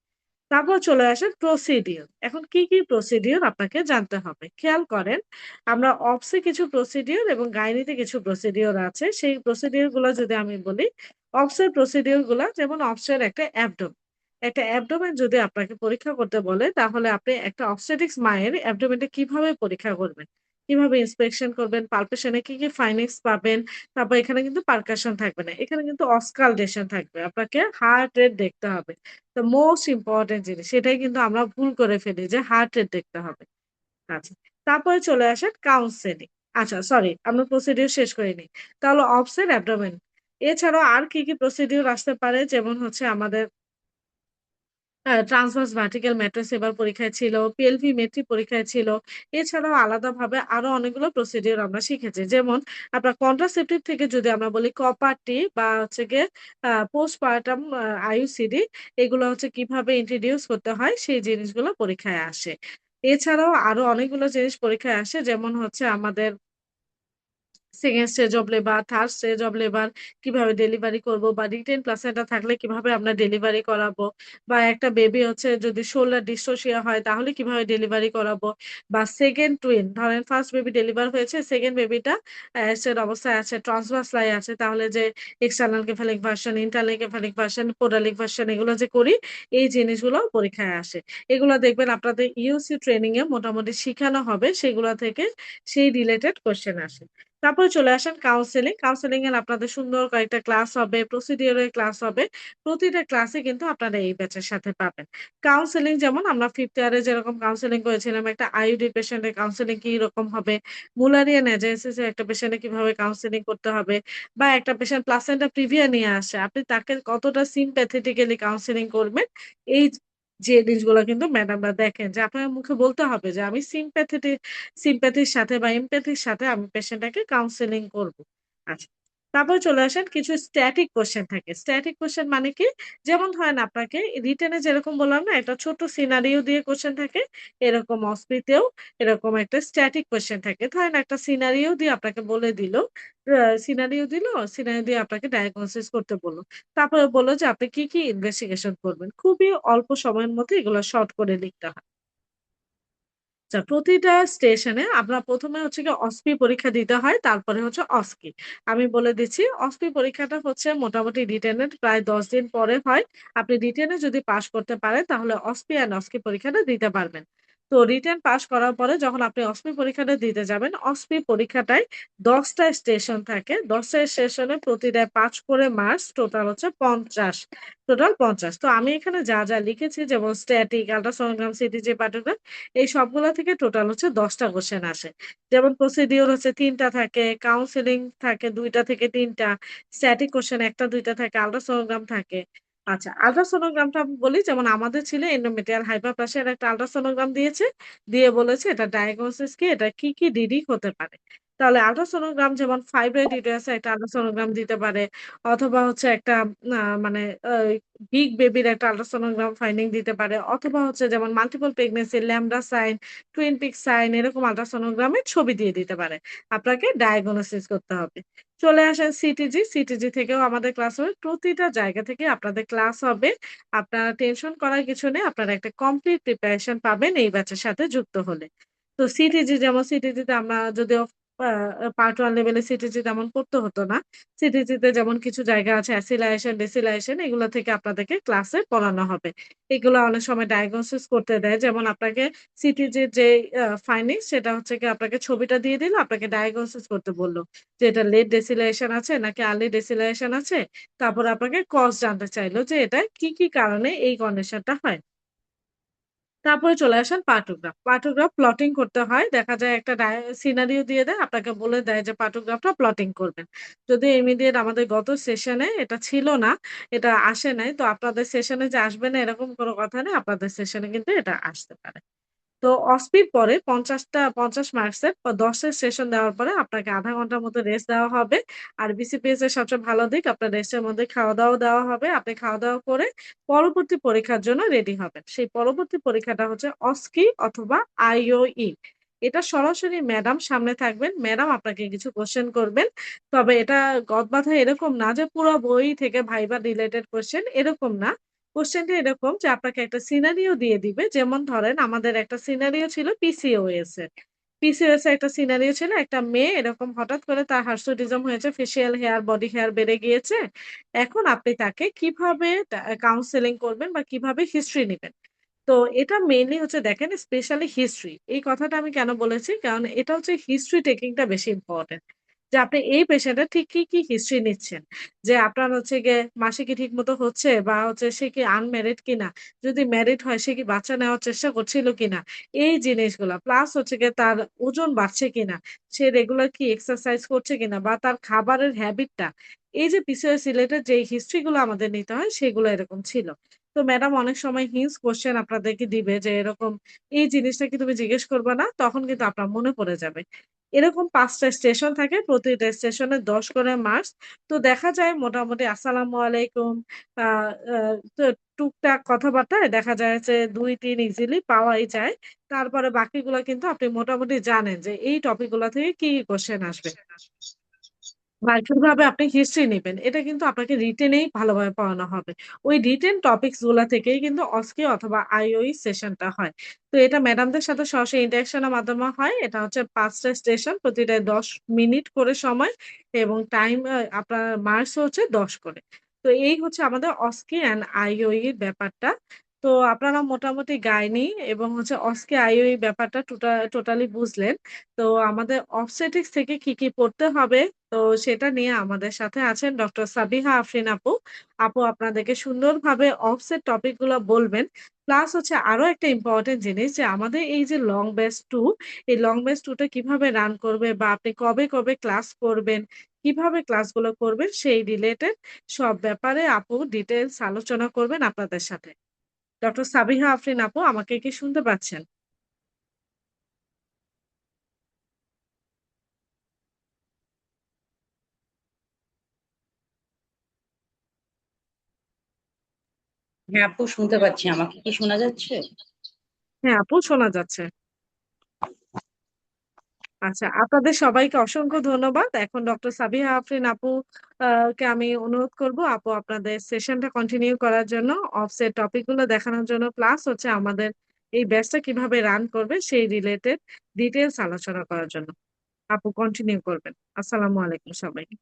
তারপর চলে আসে প্রসিডিওর। এখন কি, কি প্রসিডিওর আপনাকে জানতে হবে? খেয়াল করেন আমরা অবস এ কিছু প্রসিডিওর এবং গাইনিতে কিছু প্রসিডিওর আছে। সেই প্রসিডিওর গুলা যদি আমি বলি, অবস এর প্রসিডিওর গুলা যেমন অবস এর একটা অ্যাবডোমেন। একটা অ্যাবডোমেন যদি আপনাকে পরীক্ষা করতে বলে তাহলে আপনি একটা অবস্টেট্রিক্স মায়ের অ্যাবডোমেনটা কিভাবে পরীক্ষা করবেন? কিভাবে ইন্সপেকশন করবেন? পালপেশন এ কি, কি ফাইন্ডিংস পাবেন? তারপর এখানে কিন্তু পারকাশন থাকবে না। এখানে কিন্তু অস্কালটেশন থাকবে। আপনাকে হার্ট রেট দেখতে হবে। তো মোস্ট ইম্পোর্টেন্ট জিনিস। সেটাই কিন্তু আমরা ভুল করে ফেলি যে হার্ট রেট দেখতে হবে। আচ্ছা। তারপরে চলে আসেন কাউন্সেলিং। আচ্ছা সরি আমরা প্রসিডিউর শেষ করিনি। তাহলে অবস এর অ্যাবডোমেন। এছাড়াও আর কি, কি প্রসিডিউর আসতে পারে যেমন হচ্ছে আমাদের ট্রান্সভার্স ভার্টিক্যাল ম্যাট্রেস এবার পরীক্ষায় ছিল, পিএলভি পরীক্ষায় ছিল। এছাড়াও আলাদাভাবে আরো অনেকগুলো প্রসিডিউর আমরা শিখেছি। যেমন আপনার কন্ট্রাসেপ্টিভ থেকে যদি আমরা বলি কপারটি বা হচ্ছে গিয়ে পোস্টপার্টাম আইইউসিডি এগুলো হচ্ছে কিভাবে ইন্ট্রোডিউস করতে হয় সেই জিনিসগুলো পরীক্ষায় আসে। এছাড়াও আরো অনেকগুলো জিনিস পরীক্ষায় আসে যেমন হচ্ছে আমাদের second stage of labour, third stage of labour কিভাবে ডেলিভারি করব বা রিটেন প্লাসেন্টা থাকলে কিভাবে আমরা ডেলিভারি করাবো বা একটা বেবি হচ্ছে যদি শোল্ডার ডিসটোসিয়া হয় তাহলে কিভাবে ডেলিভারি করাবো বা সেকেন্ড টুইন ধরেন ফার্স্ট বেবি ডেলিভার হয়েছে, সেকেন্ড বেবিটা অ্যাসেড অবস্থায় আছে, ট্রান্সভার্স লাই আছে তাহলে যে external cephalic version, internal cephalic version, podalic version এগুলো যে করি এই জিনিসগুলো পরীক্ষায় আসে। এগুলো দেখবেন আপনাদের ইউসি ট্রেনিং এ মোটামুটি শিখানো হবে সেগুলা থেকে সেই রিলেটেড কোয়েশ্চেন আসে। তারপরে চলে আসেন কাউন্সেলিং। কাউন্সেলিং এর আপনাদের সুন্দর কয়েকটা ক্লাস হবে, প্রসিডিওর এর ক্লাস হবে। প্রতিটা ক্লাসে কিন্তু আপনারা এই ব্যাচের সাথে পাবেন। কাউন্সেলিং যেমন আমরা 5th ইয়ারে যেরকম কাউন্সেলিং করেছিলাম, একটা আইইউডি পেশেন্টের কাউন্সেলিং কি রকম হবে, মুলারিয়ান এজেন্সিস এর একটা পেশেন্টের কিভাবে কাউন্সেলিং করতে হবে বা একটা পেশেন্ট প্লাসেন্টা প্রিভিয়া নিয়ে আসে, আপনি তাকে কতটা সিম্প্যাথেটিক্যালি কাউন্সেলিং করবেন, এই জিনিসগুলা কিন্তু ম্যাডামরা দেখেন যে আপনার মুখে বলতে হবে যে আমি সিম্প্যাথির সাথে বা এমপ্যাথির সাথে আমি পেশেন্টটাকে কাউন্সেলিং করব। আচ্ছা। তারপরে চলে আসেন কিছু স্ট্যাটিক কোয়েশ্চেন থাকে। স্ট্যাটিক কোয়েশ্চেন মানে কি? যেমন ধরেন আপনাকে রিটেন এ যেরকম বললাম না একটা ছোট্ট সিনারিও দিয়ে কোয়েশ্চেন থাকে, এরকম অসফিতেও এরকম একটা স্ট্যাটিক কোয়েশ্চেন থাকে। ধরেন একটা সিনারিও দিয়ে আপনাকে বলে দিল, সিনারিও দিয়ে আপনাকে ডায়াগনোসিস করতে বলল। তারপরে বলল যে আপনি কি ইনভেস্টিগেশন করবেন। খুবই অল্প সময়ের মধ্যে এগুলো শর্ট করে লিখতে হয়। আচ্ছা, প্রতিটা স্টেশনে আপনার ১ম এ হচ্ছে গিয়ে অসপি পরীক্ষা দিতে হয়। তারপরে হচ্ছে অস্কি। আমি বলে দিচ্ছি, অসপি পরীক্ষাটা হচ্ছে মোটামুটি রিটেনের প্রায় ১০ দিন পরে হয়। আপনি রিটেনে যদি পাস করতে পারেন তাহলে অসপি অ্যান্ড অস্কি পরীক্ষাটা দিতে পারবেন। তো রিটেন পাস করার পরে যখন আপনি অসপি পরীক্ষাটা দিতে যাবেন, অসপি পরীক্ষাটায় ১০ টা স্টেশন থাকে। ১০ টা স্টেশনে প্রতিটায় ৫ করে মার্কস, টোটাল হচ্ছে ৫০। টোটাল ৫০। তো আমি এখানে যা লিখেছি যেমন স্ট্যাটিক, আল্ট্রাসোনোগ্রাম, সিটিজি, পার্টোগ্রাফ এই সবগুলা থেকে টোটাল হচ্ছে ১০ টা কোয়েশ্চেন আসে। যেমন প্রসিডিওর হচ্ছে ৩ টা থাকে, কাউন্সেলিং থাকে ২ টা থেকে ৩ টা, স্ট্যাটিক কোয়েশ্চেন ১ টা ২ টা থাকে, আল্ট্রাসোনোগ্রাম থাকে। আচ্ছা, আল্ট্রাসোনোগ্রামটা আমি বলি যেমন আমাদের ছিল এন্ডোমেট্রিয়াল হাইপারপ্লাসিয়ার একটা আল্ট্রাসোনোগ্রাম দিয়েছে। দিয়ে বলেছে এটা ডায়াগনোসিস কি, এটা কি ডিডিক হতে পারে। তাহলে আল্ট্রাসোনোগ্রাম যেমন ফাইব্রয়েড ইউটেরাসে একটা আল্ট্রাসোনোগ্রাম দিতে পারে অথবা হচ্ছে একটা মানে বিগ বেবির একটা আল্ট্রাসোনোগ্রাম ফাইন্ডিং দিতে পারে অথবা হচ্ছে যেমন multiple pregnancy, lambda sign, twin peak sign এরকম আল্ট্রাসোনোগ্রামের ছবি দিয়ে দিতে পারে। আপনাকে ডায়াগনোসিস করতে হবে। চলে আসেন সিটিজি, সিটিজি থেকেও আমাদের ক্লাস হবে। প্রতিটা জায়গা থেকে আপনাদের ক্লাস হবে। আপনারা টেনশন করার কিছু নেই। আপনারা একটা কমপ্লিট প্রিপারেশন পাবেন এই ব্যাচের সাথে যুক্ত হলে। তো সিটিজি যেমন সিটিজিতে আমরা যদিও আ পার্ট 1 লেভেলে সিটিজি তেমন পড়তে হতো না। সিটিজিতে যেমন কিছু জায়গা আছে অ্যাসিলারেশন, ডেসিলারেশন এগুলো থেকে আপনাদেরকে ক্লাসে পড়ানো হবে। এগুলো অনেক সময় ডায়াগনোসিস করতে দেয়। যেমন আপনাকে সিটিজির যে ফাইন্ডিংস সেটা হচ্ছে গিয়ে আপনাকে ছবিটা দিয়ে দিল, আপনাকে ডায়াগনোসিস করতে বলল। যে এটা লেট ডেসিলারেশন আছে নাকি আর্লি ডেসিলারেশন আছে। তারপরে আপনাকে কজ জানতে চাইল যে এটা কি কারণে এই কন্ডিশনটা হয়। তারপরে চলে আসেন পার্টোগ্রাফ। পার্টোগ্রাফ প্লটিং করতে হয়। দেখা যায় একটা সিনারিও দিয়ে দেয়। আপনাকে বলে দেয় যে পার্টোগ্রাফটা প্লটিং করবেন। যদিও ইমিডিয়েট আমাদের গত সেশনে এটা ছিল না, এটা আসে নাই। তো আপনাদের সেশনে যে আসবে না এরকম কোনো কথা নেই। আপনাদের সেশনে কিন্তু এটা আসতে পারে। তো অসপির পরে ৫০ মার্কসের ১০ এর সেশন দেওয়ার পরে আপনাকে ০.৫ ঘন্টার মতো রেস্ট দেওয়া হবে। আর বিসিপিএস এর সবচেয়ে ভালো দিক আপনার রেস্টের মধ্যে খাওয়া-দাওয়াও দেওয়া হবে। আপনি খাওয়া-দাওয়া করে পরবর্তী পরীক্ষার জন্য রেডি হবেন। সেই পরবর্তী পরীক্ষাটা হচ্ছে অস্কি অথবা আইওই। এটা সরাসরি ম্যাডাম সামনে থাকবেন। ম্যাডাম আপনাকে কিছু কোয়েশ্চেন করবেন। তবে এটা গদবাঁধা এরকম না যে পুরা বই থেকে ভাইবা রিলেটেড কোয়েশ্চেন এরকম না। কোয়েশ্চেনটা এরকম যে আপনাকে একটা সিনারিও দিয়ে দিবে। যেমন ধরেন আমাদের একটা সিনারিও ছিল পিসিওএস এর। পিসিওএস এর একটা সিনারিও ছিল একটা মেয়ে এরকম হঠাৎ করে তার হার্সুটিজম হয়েছে, ফেসিয়াল হেয়ার, বডি হেয়ার বেড়ে গিয়েছে। এখন আপনি তাকে কিভাবে কাউন্সেলিং করবেন বা কিভাবে হিস্ট্রি নিবেন। তো এটা মেইনলি হচ্ছে দেখেন স্পেশালি হিস্ট্রি। এই কথাটা আমি কেন বলেছি? কারণ এটা হচ্ছে হিস্ট্রি টেকিং টা বেশি ইম্পোর্টেন্ট। যে আপনি এই পেশেন্ট এর ঠিক কি হিস্ট্রি নিচ্ছেন। যে আপনার হচ্ছে গিয়ে মাসে কি ঠিকমতো হচ্ছে বা হচ্ছে সে কি আনম্যারিড কিনা? যদি ম্যারিড হয় সে কি বাচ্চা নেওয়ার চেষ্টা করছিল কিনা? এই জিনিসগুলা। প্লাস হচ্ছে গিয়ে তার ওজন বাড়ছে কিনা? সে রেগুলার কি এক্সারসাইজ করছে কিনা? বা তার খাবারের হ্যাবিট টা। এই যে পিসিওএস রিলেটেড যে হিস্ট্রি গুলো আমাদের নিতে হয় সেগুলো এরকম ছিল। তো ম্যাডাম অনেক সময় হিন্টস কোয়েশ্চেন আপনাদেরকে দিবে যে এরকম এই জিনিসটা কি তুমি জিজ্ঞেস করবা না? তখন কিন্তু আপনার মনে পড়ে যাবে। এরকম ৫ টা স্টেশন থাকে। প্রতিটা স্টেশনে ১০ করে মার্কস। তো দেখা যায় মোটামুটি আসসালামু আলাইকুম আ আ তো টুকটাক কথাবার্তায় দেখা যায় যে ২-৩ ইজিলি পাওয়াই যায়। তারপরে বাকিগুলা কিন্তু আপনি মোটামুটি জানেন যে এই টপিক গুলা থেকে কি কোয়েশ্চেন আসবে। ভার্চুয়াল ভাবে আপনি হিস্ট্রি নিবেন। এটা কিন্তু আপনাকে রিটেনেই ভালোভাবে পড়ানো হবে। ওই রিটেন টপিকস গুলা থেকেই কিন্তু অস্কি অথবা আইওই সেশনটা হয়। তো এটা ম্যাডামদের সাথে সরাসরি ইন্টারেকশন এর মাধ্যমে হয়। এটা হচ্ছে ৫ টা স্টেশন, প্রতিটায় ১০ মিনিট করে সময় এবং টাইম আপনার মার্কস হচ্ছে ১০ করে। তো এই হচ্ছে আমাদের অস্কি অ্যান্ড আইওই এর ব্যাপারটা। তো আপনারা মোটামুটি গাইনি এবং হচ্ছে অস্কি আইওই ব্যাপারটা টোটালি বুঝলেন। তো আমাদের অবজেক্টিভস থেকে কি পড়তে হবে, তো সেটা নিয়ে আমাদের সাথে আছেন ডক্টর সাবিহা আফরিন আপু। আপু আপনাদেরকে সুন্দরভাবে অফসেট টপিক গুলা বলবেন। প্লাস হচ্ছে আরো একটা ইম্পোর্টেন্ট জিনিস যে আমাদের এই যে লং ব্যাচ 2, এই লং ব্যাচ 2 টা কিভাবে রান করবে বা আপনি কবে ক্লাস করবেন, কিভাবে ক্লাসগুলো করবেন সেই রিলেটেড সব ব্যাপারে আপু ডিটেইলস আলোচনা করবেন আপনাদের সাথে। ডক্টর সাবিহা আফরিন আপু আমাকে কি শুনতে পাচ্ছেন? হ্যাঁ আপু, শুনতে পাচ্ছি। আমাকে কি শোনা যাচ্ছে? হ্যাঁ, আপু শোনা যাচ্ছে। আচ্ছা, আপনাদের সবাইকে অসংখ্য ধন্যবাদ। এখন ডক্টর সাবিহা আফরিন আপু কে আমি অনুরোধ করব, আপু আপনাদের সেশনটা কন্টিনিউ করার জন্য, অফসেট টপিক গুলো দেখানোর জন্য, প্লাস হচ্ছে আমাদের এই ব্যাচটা কিভাবে রান করবে সেই রিলেটেড ডিটেইলস আলোচনা করার জন্য। আপু কন্টিনিউ করবেন। আসসালামু আলাইকুম সবাইকে।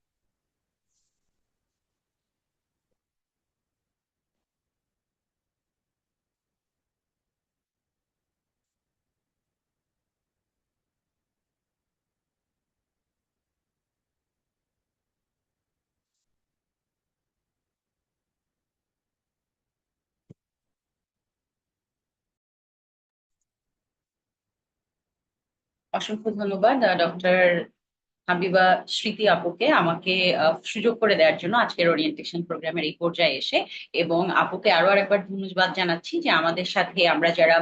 অসংখ্য ধন্যবাদ ডক্টর হাবিবা স্মৃতি আপুকে আমাকে সুযোগ করে দেওয়ার জন্য আজকের ওরিয়েন্টেশন প্রোগ্রামের এই পর্যায়ে এসে। এবং আপুকে আরো আরেকবার ধন্যবাদ জানাচ্ছি যে আমাদের সাথে আমরা যারা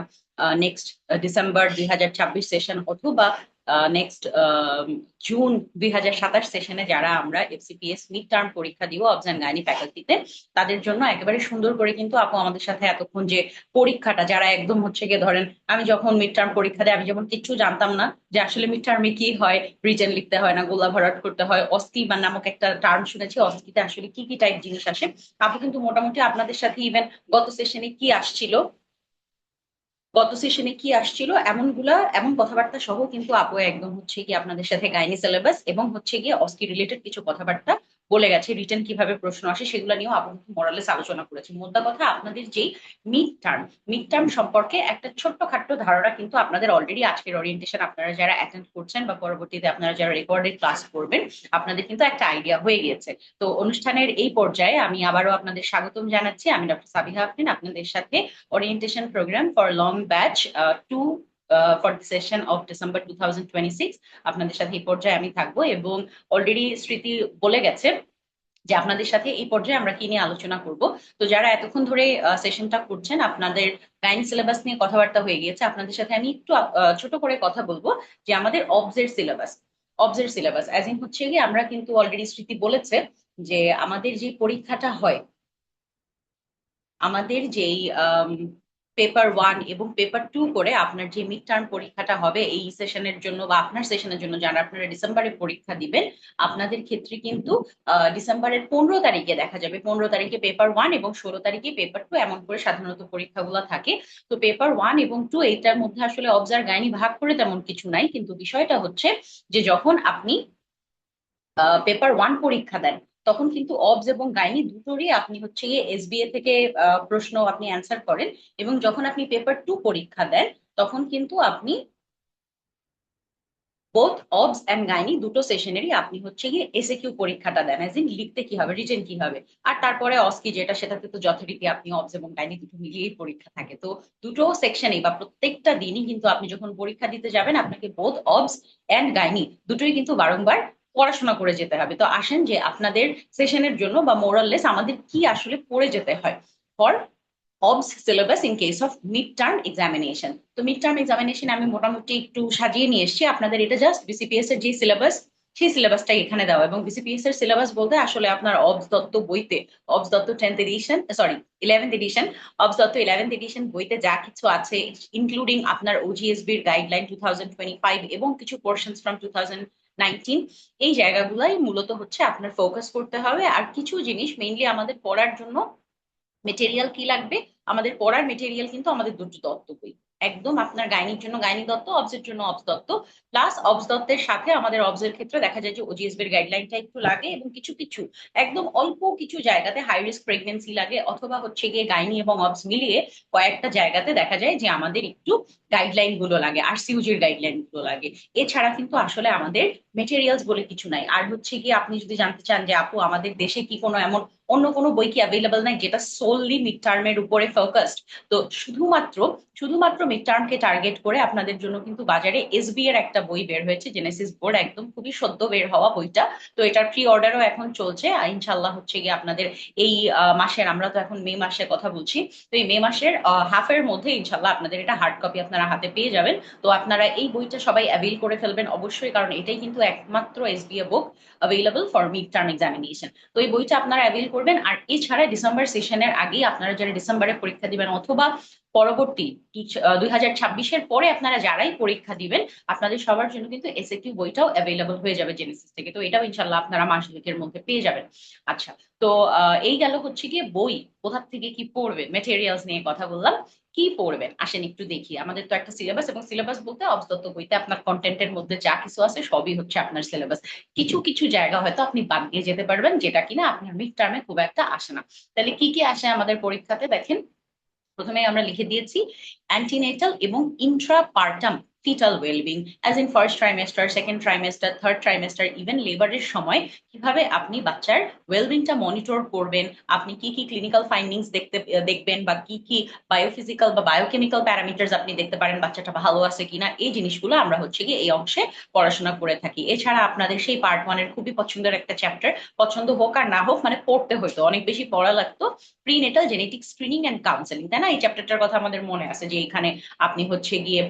নেক্সট ডিসেম্বর 2026 সেশন অথবা নেক্সট জুন 2027 সেশনে যারা আমরা এফসিপিএস মিড টার্ম পরীক্ষা দিব অবস অ্যান্ড গাইনি ফ্যাকাল্টিতে, তাদের জন্য একেবারে সুন্দর করে কিন্তু আপু আমাদের সাথে এতক্ষণ যে পরীক্ষাটা, যারা একদম হচ্ছে গিয়ে ধরেন আমি যখন মিড টার্ম পরীক্ষা দিই আমি যেমন কিচ্ছু জানতাম না যে আসলে মিড টার্মে কি হয়, রিটেন লিখতে হয় না গোলা ভরাট করতে হয়, অস্কি বা নামক একটা টার্ম শুনেছি, অস্কিতে আসলে কি কি টাইপ জিনিস আসে। আপু কিন্তু মোটামুটি আপনাদের সাথে ইভেন গত সেশনে কি আসছিল, এমন কথাবার্তা সহ কিন্তু আপু একদম হচ্ছে কি আপনাদের সাথে গাইনি সিলেবাস এবং হচ্ছে গিয়ে অস্কি রিলেটেড কিছু কথাবার্তা বলে গেছে। রিটেন কিভাবে প্রশ্ন আসে সেগুলো নিয়েও আপু কিন্তু মোরালেস আলোচনা করেছে। মোদ্দা কথা, আপনাদের যেই মিড টার্ম সম্পর্কে একটা ছোট্ট খাট্ট ধারণা কিন্তু আপনাদের অলরেডি আজকের ওরিয়েন্টেশন আপনারা যারা অ্যাটেন্ড করছেন বা পরবর্তীতে আপনারা যারা রেকর্ডেড ক্লাস করবেন, আপনাদের কিন্তু একটা আইডিয়া হয়ে গিয়েছে। তো অনুষ্ঠানের এই পর্যায়ে আমি আবারও আপনাদের স্বাগতম জানাচ্ছি। আমি ডক্টর সাবিহা আফরিন আপনাদের সাথে orientation program for long batch 2 for the session of December 2026 আপনাদের সাথে এই পর্যায়ে আমি থাকবো। এবং অলরেডি স্মৃতি বলে গেছে যে আপনাদের সাথে এই পর্যায়ে আমরা কি নিয়ে আলোচনা করব। তো যারা এতক্ষণ ধরে সেশনটা করছেন, আপনাদের গাইনি সিলেবাস নিয়ে কথাবার্তা হয়ে গিয়েছে। আপনাদের সাথে আমি একটু ছোট করে কথা বলবো যে আমাদের অবজের সিলেবাস অ্যাজ ইন হচ্ছে কি, আমরা কিন্তু অলরেডি স্মৃতি বলেছে যে আমাদের যে পরীক্ষাটা হয়, আমাদের যেই পেপার 1 এবং পেপার 2 করে আপনার যে মিড টার্ম পরীক্ষাটা হবে এই সেশনের জন্য বা আপনার সেশনের জন্য যারা আপনারা ডিসেম্বরে পরীক্ষা দিবেন, আপনাদের ক্ষেত্রে কিন্তু ডিসেম্বরের 15 তারিখে দেখা যাবে, 15 তারিখে পেপার 1 এবং 16 তারিখে পেপার 2, এমন করে সাধারণত পরীক্ষাগুলো থাকে। তো পেপার 1 এবং 2 এইটার মধ্যে আসলে অবজার গাইনি ভাগ করে তেমন কিছু নাই, কিন্তু বিষয়টা হচ্ছে যে যখন আপনি পেপার 1 পরীক্ষা দেন, তখন কিন্তু অবস এবং গাইনি দুটোরই আপনি হচ্ছে গিয়ে এসবিএ থেকে প্রশ্ন আপনি অ্যান্সার করেন। এবং যখন আপনি পেপার 2 পরীক্ষা দেন, তখন কিন্তু আপনি বোথ অবস এন্ড গাইনি দুটো সেশনেরই আপনি হচ্ছে গিয়ে এসএ কিউ পরীক্ষাটা দেন, এজ ইন লিখতে কি হবে, রিটেন কি হবে। আর তারপরে অস্কি যেটা, সেটাতে তো যথারীতি আপনি অবস এবং গাইনি দুটো মিলিয়েই পরীক্ষা থাকে। তো দুটো সেকশনেই বা প্রত্যেকটা দিনই কিন্তু আপনি যখন পরীক্ষা দিতে যাবেন, আপনাকে বোথ অবস এন্ড গাইনি দুটোই কিন্তু বারংবার পড়াশোনা করে যেতে হবে। তো আসেন যে আপনাদের সেশনের জন্য বা মোরাললেস আমাদের কি আসলে পড়ে যেতে হয় for obs syllabus in case of mid term examination. তো মিড টার্ম এক্সামিনেশন আমি মোটামুটি একটু সাজিয়ে নিয়ে এসেছি আপনাদের। এটা জাস্ট বিসিপিএস এর যে সিলেবাস, সেই সিলেবাসটাই এখানে দেওয়া। এবং বিসিপিএস এর সিলেবাস বলতে আসলে আপনার অবস দত্ত বইতে, obs Dutta 10th edition, sorry 11th edition, obs Dutta 11th edition বইতে যা কিছু আছে, ইনক্লুডিং আপনার ওজিএসবির গাইডলাইন 2025 এবং কিছু পোর্শনস ফ্রম 19, এই জায়গাগুলাই মূলত হচ্ছে আপনার ফোকাস করতে হবে। আর কিছু জিনিস মেইনলি আমাদের পড়ার জন্য মেটেরিয়াল কি লাগবে, আমাদের পড়ার মেটেরিয়াল কিন্তু আমাদের দুটো দত্ত বই, একদম আপনার গাইনির জন্য গাইনি দত্ত, অবসের জন্য অবস দত্ত, প্লাস অবস দত্তের সাথে আমাদের অবসের ক্ষেত্রে দেখা যায় যে ওজিএসবি এর গাইডলাইনটা একটু লাগে, এবং কিছু কিছু একদম অল্প কিছু জায়গাতে হাই রিস্ক প্রেগনেন্সি লাগে, অথবা হচ্ছে গিয়ে গাইনি এবং অবস মিলিয়ে কয়েকটা জায়গাতে দেখা যায় যে আমাদের একটু গাইডলাইন গুলো লাগে, আরসিইউজির গাইডলাইন গুলো লাগে। এছাড়া কিন্তু আসলে আমাদের মেটেরিয়ালস বলে কিছু নাই। আর হচ্ছে কি আপনি যদি জানতে চান যে আপু আমাদের দেশে কি কোনো এমন অন্য কোনো বই কি অ্যাভেলেবল নাই যেটা সোললি মিড টার্মের উপরে ফোকাসড, তো শুধুমাত্র শুধুমাত্র মিড টার্মকে টার্গেট করে আপনাদের জন্য কিন্তু বাজারে এসবি এর একটা বই বের হয়েছে, জেনেসিস বোর্ড, একদম খুবই সদ্য বের হওয়া বইটা। তো এটার প্রি অর্ডারও এখন চলছে, আর ইনশাল্লাহ হচ্ছে গিয়ে আপনাদের এই মাসের, আমরা তো এখন মে মাসের কথা বলছি, তো এই মে মাসের হাফের মধ্যে ইনশাল্লাহ আপনাদের এটা হার্ড কপি আপনারা হাতে পেয়ে যাবেন। তো আপনারা এই বইটা সবাই অ্যাভেল করে ফেলবেন অবশ্যই, কারণ এটাই কিন্তু একমাত্র SBA book available for mid term examination. তো এই বইটা আপনারা অ্যাভেল করবেন। আর এছাড়া ডিসেম্বর সেশনের আগেই আপনারা যারা ডিসেম্বরে পরীক্ষা দিবেন, অথবা পরবর্তী 2026-এর পরে আপনারা যারাই পরীক্ষা দিবেন, আপনাদের সবার জন্য কিন্তু এসএকিউ বইটাও অ্যাভেলেবল হয়ে যাবে জেনেসিস থেকে। তো এটাও ইনশাল্লাহ আপনারা মাস দুয়েকের মধ্যে পেয়ে যাবেন। আচ্ছা, তো এই গেল হচ্ছে গিয়ে বই কোথা থেকে কি পড়বেন, মেটেরিয়ালস নিয়ে কথা বললাম। কি পড়বেন আসেন একটু দেখি। আমাদের তো একটা সিলেবাস, এবং সিলেবাস বলতে অবদত্ত বইতে আপনার কন্টেন্টের মধ্যে যা কিছু আছে সবই হচ্ছে আপনার সিলেবাস। কিছু কিছু জায়গা হয়তো আপনি বাদ দিয়ে যেতে পারবেন, যেটা কিনা আপনার মিড টার্মে খুব একটা আসে না। তাহলে কি কি আসে আমাদের পরীক্ষাতে দেখেন। প্রথমে আমরা লিখে দিয়েছি অ্যান্টিনেটাল এবং intrapartum fetal wellbeing, as in first trimester, second trimester, third trimester, even লেবারের সময় কিভাবে আপনি বাচ্চার ওয়েলবিংটা মনিটর করবেন, আপনি কি কি ক্লিনিক্যাল ফাইন্ডিংস দেখবেন, বা কি কি বায়োফিজিক্যাল বা বায়োকেমিক্যাল প্যারামিটার্স আপনি দেখতে পারেন বাচ্চাটা ভালো আছে কিনা, এই জিনিসগুলো আমরা হচ্ছে কি এই অংশে পড়াশোনা করে থাকি। এছাড়া আপনাদের সেই পার্ট ওয়ানের খুবই পছন্দের একটা চ্যাপ্টার, পছন্দ হোক আর না হোক, মানে পড়তে হতো, অনেক বেশি পড়া লাগতো, prenatal genetic screening and counselling, তাই না? এই চ্যাপ্টারটার কথা আমাদের মনে আছে যে এখানে আপনি হচ্ছে গিয়ে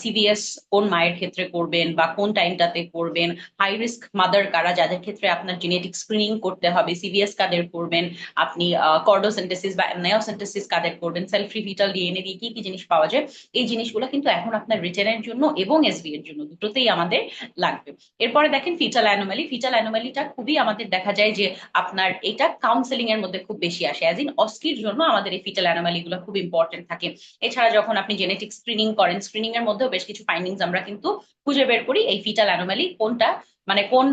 সিভিএস কোন মায়ের ক্ষেত্রে করবেন বা কোন টাইমটাতে করবেন, হাই রিস্ক মাদার কারা যাদের ক্ষেত্রে আপনার জেনেটিক স্ক্রিনিং করতে হবে, সিভিএস কাদের করবেন, আপনি কর্ডোসেন্টেসিস বা নেওসেন্টেসিস কাদের করবেন, সেলফ রিভিটাল ডিএনএ দিয়ে কি কি জিনিস পাওয়া যায়, এই জিনিসগুলো কিন্তু এখন আপনার রিটেনের জন্য এবং এসবি এর জন্য দুটোতেই আমাদের লাগবে। এরপরে দেখেন ফিটাল অ্যানোমালি। ফিটাল অ্যানোমালিটা খুবই আমাদের দেখা যায় যে আপনার এটা কাউন্সেলিং এর মধ্যে খুব বেশি আসে, অ্যাজ ইন অস্কির জন্য আমাদের এই ফিটাল অ্যানোমালি গুলো খুব ইম্পর্টেন্ট থাকে। এছাড়া যখন আপনি জেনেটিক স্ক্রিনিং করেন, স্ক্রিনিং এর মধ্যেও বেশ কিছু ফাইন্ডিংস আমরা কিন্তু খুঁজে বের করি এই ফিটাল অ্যানোমালি কোনটা, মানে কোন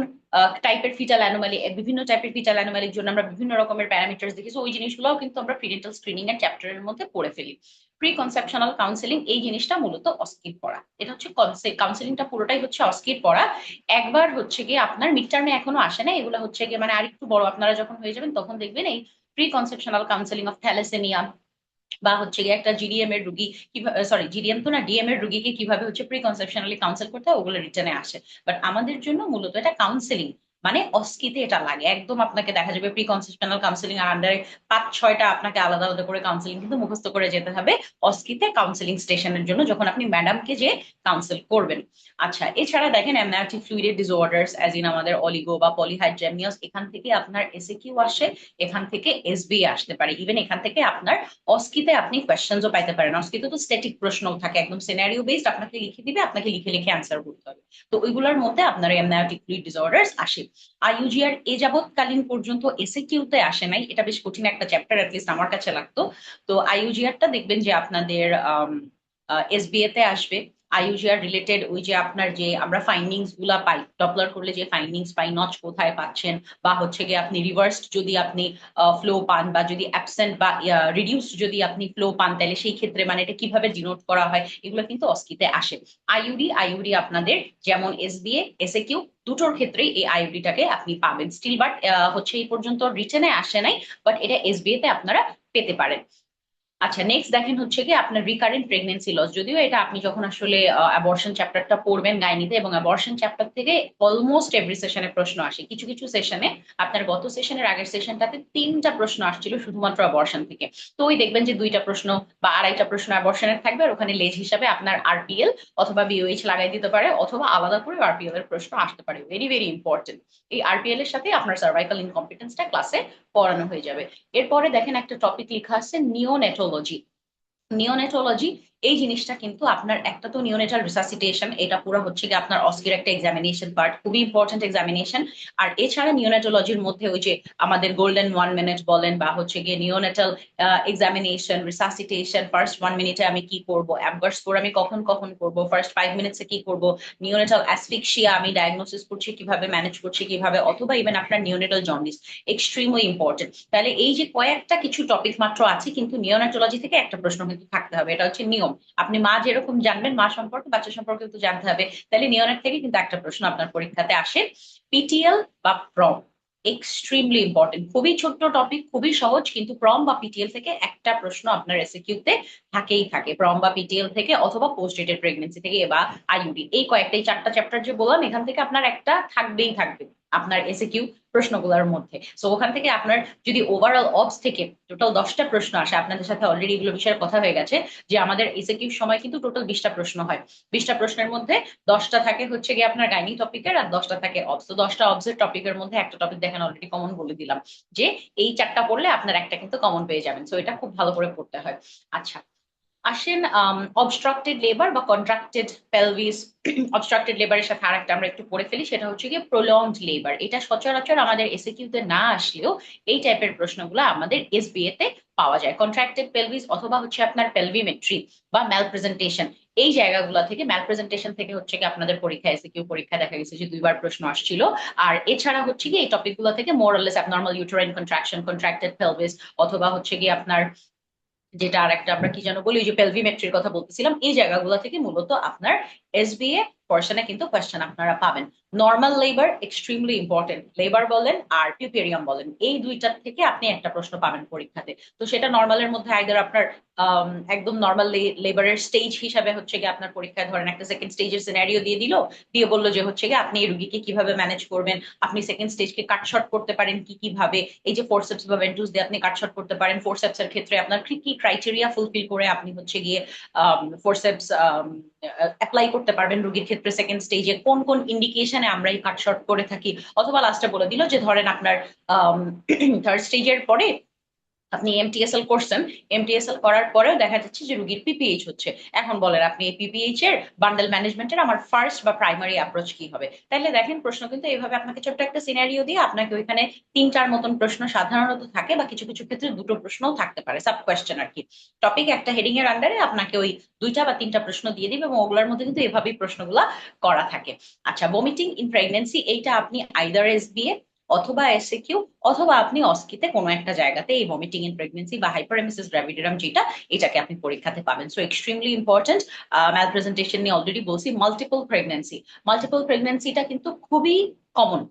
টাইপের ফিটাল অ্যানোমালি, বিভিন্ন টাইপের ফিটাল অ্যানোমালির জন্য আমরা বিভিন্ন রকমের প্যারামিটার্স দেখি, ওই জিনিসগুলোও কিন্তু আমরা প্রিনেটাল স্ক্রিনিং এর চ্যাপ্টারের মধ্যে পড়ে ফেলি। প্রি কনসেপশনাল কাউন্সেলিং, এই জিনিসটা মূলত অস্কির পড়া, এটা হচ্ছে কাউন্সেলিংটা পুরোটাই হচ্ছে অস্কির পড়া। একবার হচ্ছে গিয়ে আপনার মিড টার্মে এখনো আসে না, এগুলো হচ্ছে গিয়ে মানে আরেকটু বড় আপনারা যখন হয়ে যাবেন তখন দেখবেন এই pre conceptional counselling of thalassaemia, বা হচ্ছে গিয়ে একটা জিডিএম এর রুগী কিভাবে, সরি জিডিএম তো না, ডিএম এর রুগীকে কিভাবে হচ্ছে প্রি কনসেপশনালি কাউন্সেল করতে হয় ওগুলো রিটেনে আসে। বাট আমাদের জন্য মূলত এটা কাউন্সেলিং, মানে অস্কিতে এটা লাগে একদম। আপনাকে দেখা যাবে প্রি কনসেপশনাল কাউন্সেলিং আর আন্ডারে 5-6টা আপনাকে আলাদা আলাদা করে কাউন্সেলিং কিন্তু মুখস্থ করে যেতে হবে অস্কিতে কাউন্সেলিং স্টেশনের জন্য, যখন আপনি ম্যাডামকে যে কাউন্সেল করবেন। আচ্ছা, এছাড়া দেখেন অ্যামনায়োটিক ফ্লুইড ডিসঅর্ডার্স, অ্যাজ ইন আমাদের অলিগো বা পলিহাইড্রামিয়াস, এখান থেকে আপনার এসএকিউ আসে, এখান থেকে এসবি আসতে পারে, ইভেন এখান থেকে আপনার অস্কিতে আপনি কোয়েশ্চেন্সও পাইতে পারেন। অস্কিতে তো স্ট্যাটিক প্রশ্ন থাকে, একদম সিনারিও বেসড, আপনাকে লিখে দিবে, আপনাকে লিখে লিখে অ্যান্সার করতে হবে। তো ওইগুলোর মধ্যে আপনার অ্যামনায়োটিক ফ্লুইড ডিসঅর্ডার্স আসে। আইইউজিআর এ যাবৎকালীন পর্যন্ত এসএকিউতে আসে নাই, এটা বেশ কঠিন একটা চ্যাপ্টার, অ্যাটলিস্ট আমার কাছে লাগতো। তো আইইউজিআরটা দেখবেন যে আপনাদের এসবিএ তে আসবে। আইইউজিআর রিলেটেড ওই যে আপনার যে আমরা ফাইন্ডিংস গুলা পাই, ডপলার করলে যে ফাইন্ডিংস পাই, নচ কোথায় পাচ্ছেন, বা হচ্ছে গিয়ে আপনি রিভার্সড যদি আপনি ফ্লো পান, বা যদি অ্যাবসেন্ট বা রিডিউসড যদি আপনি ফ্লো পান, তাহলে সেই ক্ষেত্রে মানে এটা কিভাবে ডিনোট করা হয়, এগুলো কিন্তু অস্কিতে আসে। আইইউডি আপনাদের যেমন এসবিএ এসএকিউ দুটোর ক্ষেত্রেই এই আইইউডিটাকে আপনি পাবেন স্টিল, বাট হচ্ছে এই পর্যন্ত রিটেনে আসে নাই, বাট এটা এসবিএ তে আপনারা পেতে পারেন। আচ্ছা, নেক্সট দেখেন হচ্ছে কি আপনার রিকারেন্ট প্রেগনেন্সি লস, যদিও এটা আপনি যখন আসলে অ্যাবর্শন চ্যাপ্টারটা পড়বেন গাইনিতে, এবং অ্যাবর্শন চ্যাপ্টার থেকে অলমোস্ট এভরি সেশনে প্রশ্ন আসে, কিছু কিছু সেশনে আপনার গত সেশনের আগের সেশনটাতে 3টা প্রশ্ন আসছিল শুধুমাত্র অ্যাবর্শন থেকে। তো ওই দেখবেন যে 2টা প্রশ্ন বা 2.5টা প্রশ্ন অ্যাবর্শনের থাকবে, আর ওখানে লেজ হিসাবে আপনার আরপিএল অথবা বিওএইচ লাগাই দিতে পারে, অথবা আলাদা করে আরপিএল এর প্রশ্ন আসতে পারে, ভেরি ভেরি ইম্পর্টেন্ট। এই আরপিএল এর সাথে আপনার সার্ভাইকাল ইনকম্পিটেন্সটা ক্লাসে পড়ানো হয়ে যাবে। এরপরে দেখেন একটা টপিক লেখা আছে নিওনেটোলজি। নিওনেটোলজি এই জিনিসটা কিন্তু আপনার একটা তো নিওনেটাল রিসাসিটেশন, এটা পুরো হচ্ছে কি আপনার অস্কির একটা এক্সামিনেশন পার্ট, খুবই ইম্পর্টেন্ট এক্সামিনেশন। আর এছাড়া নিওনেটোলজির মধ্যে ওই যে আমাদের গোল্ডেন 1 মিনিট বলেন বা হচ্ছে গিয়ে নিওনেটাল এক্সামিনেশন, রিসাসিটেশন, ফার্স্ট 1 মিনিটে আমি কি করব, অ্যাবগার্স স্কোর আমি কখন কখন করব, ফার্স্ট 5 মিনিটসে কি করব, নিওনেটাল অ্যাসফিক্সিয়া আমি ডায়াগনোসিস করছি কিভাবে, ম্যানেজ করছি কিভাবে, অথবা ইভেন আপনার নিওনেটাল জন্ডিস, এক্সট্রিমলি ইম্পর্টেন্ট। তাহলে এই যে কয়েকটা কিছু টপিক মাত্র আছে, কিন্তু নিওনেটোলজি থেকে একটা প্রশ্ন কিন্তু থাকতে হবে, এটা হচ্ছে নিয়ম। আপনি মা যেরকম জানবেন মা সম্পর্কে, বাচ্চা সম্পর্কে কিন্তু জানতে হবে। তাহলে নিওনেট থেকে কিন্তু একটা প্রশ্ন আপনার পরীক্ষাতে আসে। পিটিএল বা প্রম, এক্সট্রিমলি ইম্পর্টেন্ট, খুবই ছোট্ট টপিক, খুবই সহজ, কিন্তু প্রম বা পিটিএল থেকে একটা প্রশ্ন আপনার এসএকিউতে থাকেই থাকে, প্রম বা পিটিএল থেকে, অথবা পোস্ট ডেটেড প্রেগনেন্সি থেকে, বা আইইউডি, এই কয়েকটা, এই 4টা চ্যাপ্টার যে বললাম এখান থেকে আপনার একটা থাকবেই থাকবে আপনার এসএকিউ প্রশ্নগুলোর মধ্যে। সো ওখান থেকে আপনার যদি ওভারঅল অবস থেকে টোটাল 10টা প্রশ্ন আসে, আপনাদের সাথে অলরেডি এগুলো বিষয়ে কথা হয়ে গেছে যে আমাদের এসএকিউ সময় কিন্তু টোটাল 20টা প্রশ্ন হয়। 20টা প্রশ্নের মধ্যে 10টা থাকে হচ্ছে গিয়ে আপনার গাইনি টপিকের, আর 10টা থাকে অবস। তো 10টা অবসের টপিকের মধ্যে একটা টপিক দেখেন অলরেডি কমন বলে দিলাম, যে এই 4টা পড়লে আপনার একটা কিন্তু কমন পেয়ে যাবেন। সো এটা খুব ভালো করে পড়তে হয়। আচ্ছা, আসেন অবস্ট্রাক্টেড লেবার বা কন্ট্রাক্টেড পেলভিস। অবস্ট্রাক্টেড লেবারের সাথে আর একটা আমরা একটু পড়ে ফেলি, সেটা হচ্ছে গিয়ে প্রলংড লেবার। এটা সচরাচর আমাদের এসএকিউতে না আসলেও এই টাইপের প্রশ্নগুলো আমাদের এসবিএ তে পাওয়া যায়। কন্ট্রাক্টেড পেলভিস অথবা হচ্ছে আপনার পেলভিমেট্রি বা ম্যালপ্রেজেন্টেশন, এই জায়গাগুলো থেকে, ম্যালপ্রেজেন্টেশন থেকে হচ্ছে কি আপনাদের পরীক্ষা এসএকিউ পরীক্ষা দেখা গেছে যে 2বার প্রশ্ন আসছিল। আর এছাড়া হচ্ছে কি এই টপিকগুলো থেকে মোরালেস abnormal uterine contraction, contracted pelvis, অথবা হচ্ছে কি আপনার যেটা আর একটা আমরা কি যেন বলি, ওই যে পেলভিমেট্রির কথা বলতেছিলাম, এই জায়গাগুলো থেকে মূলত আপনার এসবিএ পোর্শনে কিন্তু কোয়েশ্চেন আপনারা পাবেন। Normal labour extremely important, labour বলেন আর পিউপেরিয়াম বলেন, এই দুইটার থেকে আপনি একটা প্রশ্ন পাবেন পরীক্ষাতে। তো সেটা নর্মালের মধ্যে আইদার আপনার একদম নর্মাল লেবারের স্টেজ হিসাবে হচ্ছে গিয়ে আপনার পরীক্ষায় ধরেন একটা সেকেন্ড স্টেজের সিনারিও দিয়ে দিল, দিয়ে বললো যে হচ্ছে গিয়ে আপনি এই রুগীকে কিভাবে ম্যানেজ করবেন, আপনি সেকেন্ড স্টেজকে কাট শর্ট করতে পারেন কি কিভাবে, এই যে ফোরসেপস বা ভেন্টুস দিয়ে আপনি কাট শর্ট করতে পারেন, ফোরসেপস এর ক্ষেত্রে আপনার কি কি ক্রাইটেরিয়া ফুলফিল করে আপনি হচ্ছে গিয়ে ফোরসেপস অ্যাপ্লাই করতে পারবেন রোগীর ক্ষেত্রে, সেকেন্ড স্টেজে কোন কোন ইন্ডিকেশনে আমরা এই কাট শর্ট করে থাকি। অথবা লাস্টে বলে দিল যে ধরেন আপনার থার্ড স্টেজের পরে আপনি এমটিএসএল করছেন, এমটিএসএল করার পরেও দেখা যাচ্ছে যে রুগীর পিপিএইচ হচ্ছে, এখন বলেন আপনি এই পিপিএইচ এর বান্ডেল ম্যানেজমেন্টের আমার ফার্স্ট বা প্রাইমারি অ্যাপ্রোচ কি হবে। তাইলে দেখেন প্রশ্ন কিন্তু এইভাবে আপনাকে ছোট্ট একটা সিনারিও দিয়ে আপনাকে ওইখানে 3টার মতন প্রশ্ন সাধারণত থাকে, বা কিছু কিছু ক্ষেত্রে 2টো প্রশ্নও থাকতে পারে, সাব কোয়েশ্চেন আর কি। টপিক একটা হেডিং এর আন্ডারে আপনাকে ওই 2টা বা 3টা প্রশ্ন দিয়ে দিবে, এবং ওগুলোর মধ্যে কিন্তু এভাবেই প্রশ্নগুলা করা থাকে। আচ্ছা, ভমিটিং ইন প্রেগনেন্সি, এইটা আপনি আইদার এসবিএ অথবা এসএকিউ অথবা আপনি অস্কিতে কোনো একটা জায়গাতে এই ভমিটিং ইন প্রেগনেন্সি বা হাইপারেমিসিস গ্র্যাভিডারাম যেটা, এটাকে আপনি পরীক্ষাতে পাবেন। So extremely important. Malpresentation নিয়ে অলরেডি বলছি। মাল্টিপল প্রেগনেন্সি, মাল্টিপল প্রেগনেন্সিটা কিন্তু খুবই কমন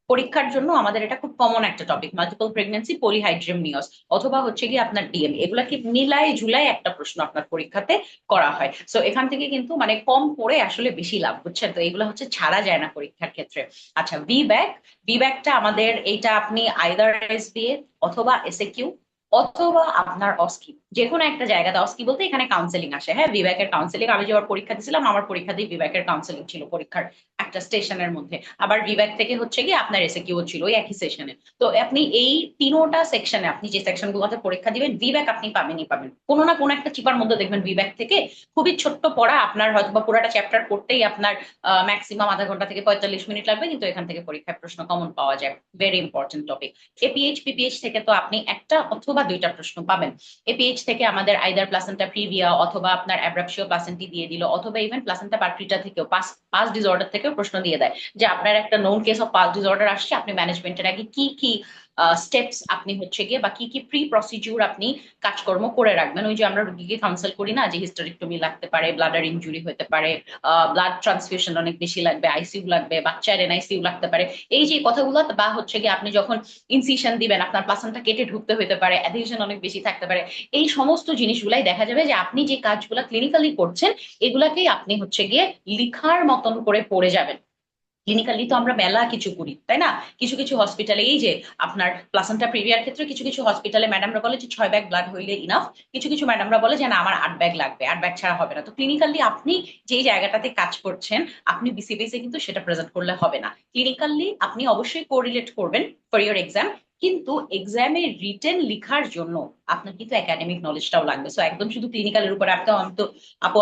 পরীক্ষার জন্য, আমাদের এটা খুব কমন একটা টপিক, মাল্টিপল প্রেগনেন্সি, পলিহাইড্রামনিয়াস, অথবা হচ্ছে গিয়ে আপনার ডিএম, এগুলাকে মিলাই ঝুলাই একটা প্রশ্ন আপনার পরীক্ষাতে করা হয়। সো এখান থেকে কিন্তু মানে কম পড়ে আসলে বেশি লাভ, বুঝছেন? তো এগুলো হচ্ছে ছাড়া যায় না পরীক্ষার ক্ষেত্রে। আচ্ছা, ভিব্যাক, ভিব্যাকটা আমাদের এইটা আপনি আইদার এসবিএ অথবা এসএকিউ অথবা আপনার অস্কি, যে কোনো একটা জায়গাতে, অস্কি বলতে এখানে কাউন্সেলিং আসে, হ্যাঁ বিবেকের কাউন্সেলিং, আমি যেবার পরীক্ষা দিয়েছিলাম আমার পরীক্ষাতেই বিবেকের কাউন্সেলিং ছিল পরীক্ষার একটা স্টেশনের মধ্যে। আবার বিবেক থেকে হচ্ছে কি আপনার এসএকিউ ছিল ওই একই সেশনে। তো আপনি এই 3টা সেকশনে আপনি যে সেকশন গুলোতে পরীক্ষা দিবেন বিবেক আপনি পাবেনই পাবেন, কোনো না কোনো একটা চিপার মধ্যে দেখবেন বিবেক থেকে খুবই ছোট্ট পড়া, আপনার হয়তো বা পুরাটা চ্যাপ্টার করতেই আপনার ম্যাক্সিমাম আধা ঘন্টা থেকে 45 মিনিট লাগবে, কিন্তু এখান থেকে পরীক্ষায় প্রশ্ন কমন পাওয়া যায়। Very important topic. APH PPH থেকে তো আপনি একটা অথবা 2টা প্রশ্ন পাবেন। এপিএইচ থেকে আমাদের আইদার প্লাসেন্টা প্রিভিয়া অথবা আপনার অ্যাব্রাপশিও প্লাসেন্টি দিয়ে দিল, অথবা ইভেন প্লাসেন্টা পার্ট্রিটা থেকেও, পাস ডিসঅর্ডার থেকেও প্রশ্ন দিয়ে দেয় যে আপনার একটা known case of pass disorder আসছে, আপনি ম্যানেজমেন্টের আগে কি কি স্টেপস আপনি হচ্ছে গিয়ে বা কি কি প্রি প্রসিডিউর আপনি কাজকর্ম করে রাখবেন। ওই যে আমরা রোগীকে কাউন্সেল করি না যে হিস্টেরেক্টমি লাগতে পারে, ব্লাডার ইনজুরি হতে পারে, ব্লাড ট্রান্সফিউশন অনেক বেশি লাগবে, আইসিইউ লাগবে, বাচ্চার এনআইসিইউ লাগতে পারে, এই যে কথাগুলো, বা হচ্ছে গিয়ে আপনি যখন ইনসিশন দিবেন আপনার প্লাসেন্টা কেটে ঢুকতে হতে পারে, অ্যাডহেশন অনেক বেশি থাকতে পারে, এই সমস্ত জিনিসগুলাই দেখা যাবে যে আপনি যে কাজগুলা ক্লিনিক্যালি করছেন এগুলাকেই আপনি হচ্ছে গিয়ে লিখার মতন করে পড়ে যাবেন। ক্লিনিক্যালি তো আমরা মেলা কিছু করি তাই না, কিছু কিছু হসপিটালে এই যে আপনার প্লাসেন্টা প্রিভিয়ার ক্ষেত্রে কিছু কিছু হসপিটালে ম্যাডামরা বলে যে 6 ব্যাগ ব্লাড হইলে ইনাফ, কিছু কিছু ম্যাডামরা বলে যে না আমার 8 ব্যাগ লাগবে, 8 ব্যাগ ছাড়া হবে না। তো ক্লিনিক্যালি আপনি যেই জায়গাটাতে কাজ করছেন আপনি বিসিবিসি কিন্তু সেটা প্রেজেন্ট করলে হবে না, ক্লিনিক্যালি আপনি অবশ্যই কোরিলেট করবেন ফর ইওর এক্সাম কিন্তু এক্সামে রিটেন লেখার জন্য আপনার কিন্তু একাডেমিক নলেজটাও লাগবে। সো একদম শুধু ক্লিনিক্যালের উপর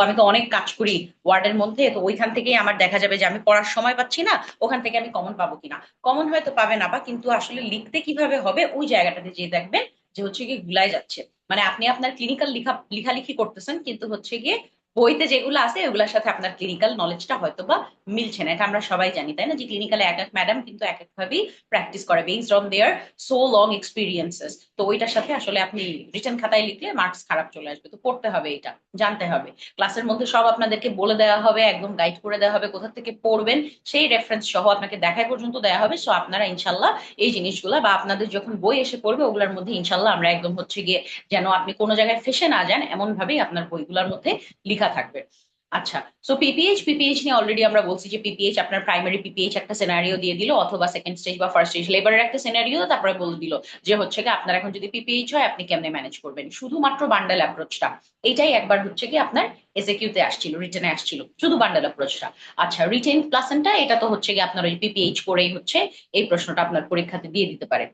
আমি তো অনেক কাজ করি ওয়ার্ডের মধ্যে, তো ওইখান থেকেই আমার দেখা যাবে যে আমি পড়ার সময় পাচ্ছি না, ওখান থেকে আমি কমন পাবো কিনা। কমন হয়তো পাবে না, বা কিন্তু আসলে লিখতে কিভাবে হবে ওই জায়গাটাতে যে দেখবেন যে হচ্ছে গিয়ে গুলাই যাচ্ছে। মানে আপনি আপনার ক্লিনিক্যাল লেখালেখি করতেছেন, কিন্তু হচ্ছে গিয়ে বইতে যেগুলো আছে ওগুলোর সাথে আপনার ক্লিনিক্যাল নলেজটা হয়তো বা মিলছে না। এটা আমরা সবাই জানি, তাই না, যে ক্লিনিক্যালে এক এক ম্যাডাম কিন্তু এক এক ভাবেই প্র্যাকটিস করে based on their so long experiences. তো ওইটার সাথে আসলে আপনি রিটেন খাতায় লিখলে মার্কস খারাপ চলে আসবে। তো পড়তে হবে, এটা জানতে হবে। ক্লাসের মধ্যে সব আপনাদেরকে বলে দেওয়া হবে, একদম গাইড করে দেওয়া হবে কোথা থেকে পড়বেন, সেই রেফারেন্স সহ আপনাকে দেখায় পর্যন্ত দেওয়া হবে। সো আপনারা ইনশাল্লাহ এই জিনিসগুলা বা আপনাদের যখন বই এসে পড়বে ওগুলোর মধ্যে ইনশাল্লাহ আমরা একদম হচ্ছে গিয়ে যেন আপনি কোনো জায়গায় ফেসে না যান এমন ভাবেই আপনার বইগুলোর মধ্যে লেখা থাকবে। আচ্ছা, সো পিপিএইচ নিয়ে অলরেডি আমরা বলছি যে পিপিএইচ আপনার প্রাইমারি পিপিএইচ একটা সিনারিও দিয়ে দিল, অথবা সেকেন্ড স্টেজ বা ফার্স্ট স্টেজ লেবারের একটা সিনারিও, তারপরে বলে দিল যে হচ্ছে কি আপনার এখন যদি পিপিএইচ হয় আপনি কেমনে ম্যানেজ করবেন, শুধুমাত্র বান্ডেল অ্যাপ্রোচটা। এইটাই একবার হচ্ছে কি আপনার এসএকিউ তে আসছিল, রিটেনে আসছিল শুধু বান্ডেল অ্যাপ্রোচটা। আচ্ছা, রিটেন প্লাসেন্টা এটা তো হচ্ছে কি আপনার ওই পিপিএইচ করেই হচ্ছে এই প্রশ্নটা আপনার পরীক্ষাতে দিয়ে দিতে পারে।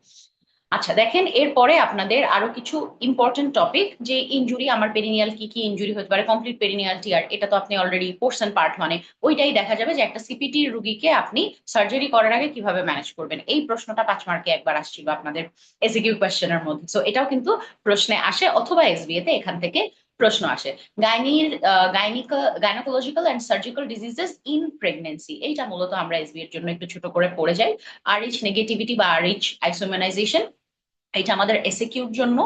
আচ্ছা দেখেন, এরপরে আপনাদের আরো কিছু ইম্পর্টেন্ট টপিক, যে ইনজুরি, আমার পেরিনিয়াল কি কি ইনজুরি হতে পারে, কমপ্লিট পেরিনিয়াল টিয়ার, এটা তো আপনি অলরেডি পড়ছেন পার্ট মানে। ওইটাই দেখা যাবে যে একটা সিপিটি রুগীকে আপনি সার্জারি করার আগে কিভাবে ম্যানেজ করবেন। এই প্রশ্নটা 5 মার্কে একবার আসছিল আপনাদের এসিকিউ কোয়েশ্চেনের মধ্যে। সো এটাও কিন্তু প্রশ্নে আসে, অথবা এসবিএ তে এখান থেকে প্রশ্ন আসে। Gynaecological and surgical diseases in pregnancy, এইটা মূলত আমরা এসবি এর জন্য একটু ছোট করে পড়ে যাই। আরএইচ নেগেটিভিটি বা আরএইচ আইসোমেনাইজেশন, এটা আমাদের এসএকিউর জন্য,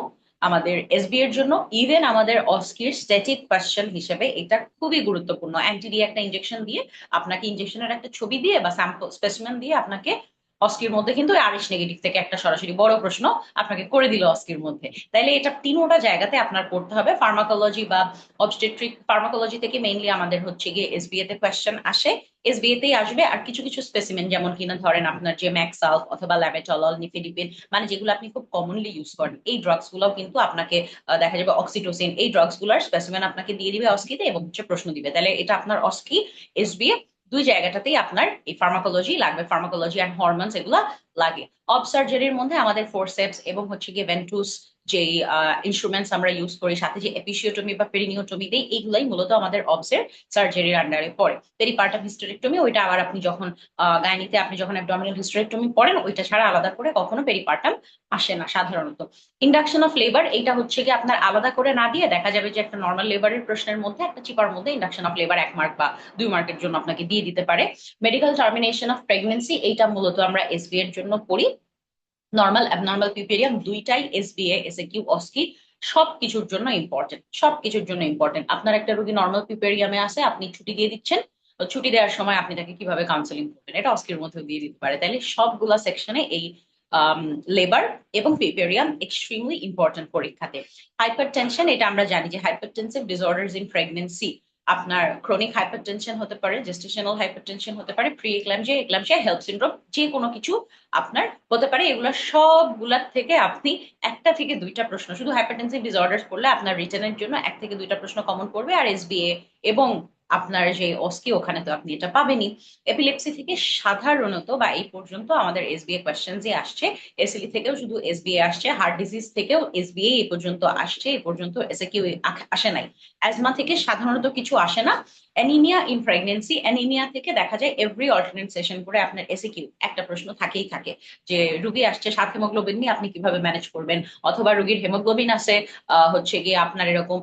আমাদের এসবি এর জন্য, ইভেন আমাদের অস্কির স্ট্যাটিক কোয়েশ্চেন হিসেবে এটা খুবই গুরুত্বপূর্ণ। অ্যান্টি একটা ইনজেকশন দিয়ে আপনাকে ইনজেকশনের একটা ছবি দিয়ে বা স্যাম্পল স্পেসিমেন দিয়ে আপনাকে অস্কির মধ্যে কিন্তু আরএইচ নেগেটিভ থেকে একটা সরাসরি বড় প্রশ্ন আপনাকে করে দিল অস্কির মধ্যে। তাইলে এটা তিনোটা জায়গাতে আপনার পড়তে হবে। ফার্মাকোলজি বা অবস্টেট্রিক ফার্মাকোলজি থেকে মেইনলি আমাদের হচ্ছে গিয়ে এসবিএ তে কোয়েশ্চেন আসে, এসবিএ তেই আসবে। আর কিছু কিছু স্পেসিমেন যেমন কিনা ধরেন আপনার যে ম্যাক্সালফ অথবা ল্যাবেটলল, নিফেডিপিন, মানে যেগুলো আপনি খুব কমনলি ইউজ করেন, এই ড্রাগস গুলোও কিন্তু আপনাকে দেখা যাবে অক্সিটোসিন, এই ড্রাগস গুলার স্পেসিমেন আপনাকে দিয়ে দিবে অস্কিতে এবং হচ্ছে প্রশ্ন দিবে। তাহলে এটা আপনার অস্কি এসবিএ দুই জায়গাটাতেই আপনার এই ফার্মাকোলজি লাগবে, ফার্মাকোলজি অ্যান্ড হরমোনস এগুলা লাগে। অব সার্জারির মধ্যে আমাদের ফোরসেপস এবং হচ্ছে গিয়ে ভেন্টুস যে ইনস্ট্রুমেন্টস আমরা ইউজ করি, সাথে যে এপিসিওটমি বা পেরিনিওটমি দেই, এইগুলাই মূলত আমাদের অবসের সার্জারির আন্ডারে পড়ে। পেরিপার্টাম হিস্টেরেক্টমি ওইটা আবার আপনি যখন গাইনিতে আপনি যখন অ্যাবডোমিনাল হিস্টেরেক্টমি পড়েন ওইটা ছাড়া আলাদা করে কখনো পেরিপার্টাম আসে না সাধারণত। ইন্ডাকশন অফ লেবার, এইটা হচ্ছে কি আপনার আলাদা করে না দিয়ে দেখা যাবে যে একটা নর্মাল লেবারের প্রশ্নের মধ্যে একটা চিপার মধ্যে ইন্ডাকশন অফ লেবার 1 মার্ক বা 2 মার্কের জন্য আপনাকে দিয়ে দিতে পারে। মেডিকেল টার্মিনেশন অফ প্রেগনেন্সি, এইটা মূলত আমরা এসবি এর জন্য পড়ি। নর্মাল অ্যাবনর্মাল পিপেরিয়াম দুইটাই এসবিএ এসএকিউ অস্কি সবকিছুর জন্য ইম্পর্টেন্ট, সবকিছুর জন্য ইম্পর্টেন্ট। আপনার একটা রোগী নর্মাল পিপেরিয়ামে আছে, আপনি ছুটি দিয়ে দিচ্ছেন, তো ছুটি দেওয়ার সময় আপনি তাকে কিভাবে কাউন্সেলিং করবেন এটা অস্কির মধ্যে দিয়ে দিতে পারে। তাহলে সবগুলা সেকশনে এই লেবার এবং পিপেরিয়াম এক্সট্রিমলি ইম্পর্টেন্ট পরীক্ষাতে। হাইপার টেনশন, এটা আমরা জানি যে হাইপারটেনসিভ ডিসঅর্ডারস ইন প্রেগনেন্সি, আপনার ক্রনিক হাইপারটেনশন হতে পারে, জেস্টেশনাল হাইপারটেনশন হতে পারে, pre eclampsia, eclampsia, help syndrome, যে কোনো কিছু আপনার হতে পারে। এগুলো সবগুলার থেকে আপনি একটা থেকে দুইটা প্রশ্ন, শুধু হাইপারটেনসিভ ডিসঅর্ডারস পড়লে আপনার রিটেনের জন্য এক থেকে দুইটা প্রশ্ন কমন পড়বে। আর এসবিএ এবং আপনার যে অস্কি ওখানে তো আপনি এটা পাবেনই। এপিলেপসি থেকে সাধারণত বা এই পর্যন্ত আমাদের এসবিএ কোয়েশ্চেন যে আসছে, এসএলই থেকেও শুধু এসবিএ আসছে, হার্ট ডিজিজ থেকেও এসবিএ এই পর্যন্ত আসছে, এই পর্যন্ত এসে কেউ আসে নাই। অ্যাজমা থেকে সাধারণত কিছু আসে না। অ্যানিমিয়া ইন প্রেগনেন্সি, অ্যানিমিয়া থেকে দেখা যায় এভরি অল্টারনেট সেশন করে আপনার এসিকিউ একটা প্রশ্ন থাকেই থাকে, যে রুগী আসছে 7 হিমোগ্লোবিন নিয়ে আপনি কিভাবে ম্যানেজ করবেন, অথবা রুগীর হেমোগ্লোবিন আছে হচ্ছে গিয়ে আপনার এরকম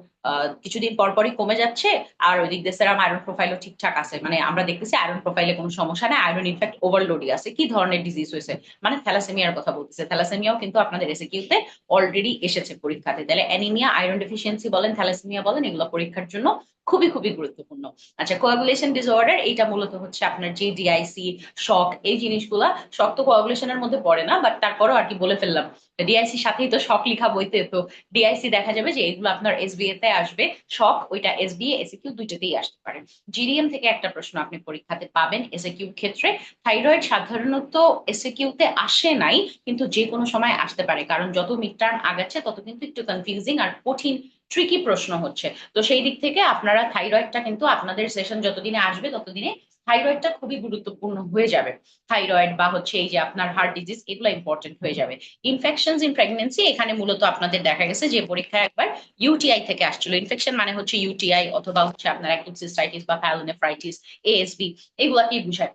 কিছুদিন পর পরই কমে যাচ্ছে, আর ওই দিক দিয়ে সেরাম আয়রন প্রোফাইলও ঠিকঠাক আছে, মানে আমরা দেখতেছি আয়রন প্রোফাইলে কোনো সমস্যা নেই, আয়রন ইনফ্যাক্ট ওভারলোডই আছে, কি ধরনের ডিজিজ হয়েছে, মানে থ্যালাসেমিয়ার কথা বলতেছে। থ্যালাসেমিয়াও কিন্তু আপনাদের এসিকিউতে অলরেডি এসেছে পরীক্ষাতে। তাহলে অ্যানিমিয়া, আয়রন ডেফিসিয়েন্সি বলেন, থ্যালাসেমিয়া বলেন, এগুলো পরীক্ষার জন্য খুবই খুবই গুরুত্বপূর্ণ। আচ্ছা, কোয়াগুলেশন ডিসঅর্ডার, এইটা মূলত হচ্ছে আপনার যে ডিআইসি, শক, এই জিনিসগুলা, শক তো কোয়াগুলেশনের মধ্যে পড়ে না, বাট তারপরও আর কি বলে ফেললাম, ডিআইসির সাথেই তো শক লিখা বইতে, তো ডিআইসি দেখা যাবে যে এগুলো আপনার এসবিএ তে আসবে। শক ওইটা এসবিএ এসিকিউ দুইটাতেই আসতে পারে। জিডিএম থেকে একটা প্রশ্ন আপনি পরীক্ষাতে পাবেন এসিকিউর ক্ষেত্রে। থাইরয়েড সাধারণত এসিকিউ তে আসে নাই, কিন্তু যে কোনো সময় আসতে পারে, কারণ যত মিড টার্ম আগাচ্ছে তত কিন্তু একটু কনফিউজিং আর কঠিন ট্রিকি প্রশ্ন হচ্ছে। তো সেই দিক থেকে আপনারা থাইরয়েডটা কিন্তু আপনাদের সেশন যতদিনে আসবে ততদিনে থাইরয়েডটা খুবই গুরুত্বপূর্ণ হয়ে যাবে। থাইরয়েড বা হচ্ছে এই যে আপনার হার্ট ডিজিজ, এগুলো ইম্পর্টেন্ট হয়ে যাবে। ইনফেকশনস ইন প্রেগনেন্সি, এখানে মূলত আপনাদের দেখা গেছে যে পরীক্ষায় একবার ইউটিআই থেকে আসছিল। ইনফেকশন মানে হচ্ছে ইউটিআই অথবা হচ্ছে আপনার অ্যাক্টিভ সিস্টাইটিস বা পাইলোনেফ্রাইটিস, এএসবি, এগুলাকেই বুঝায়।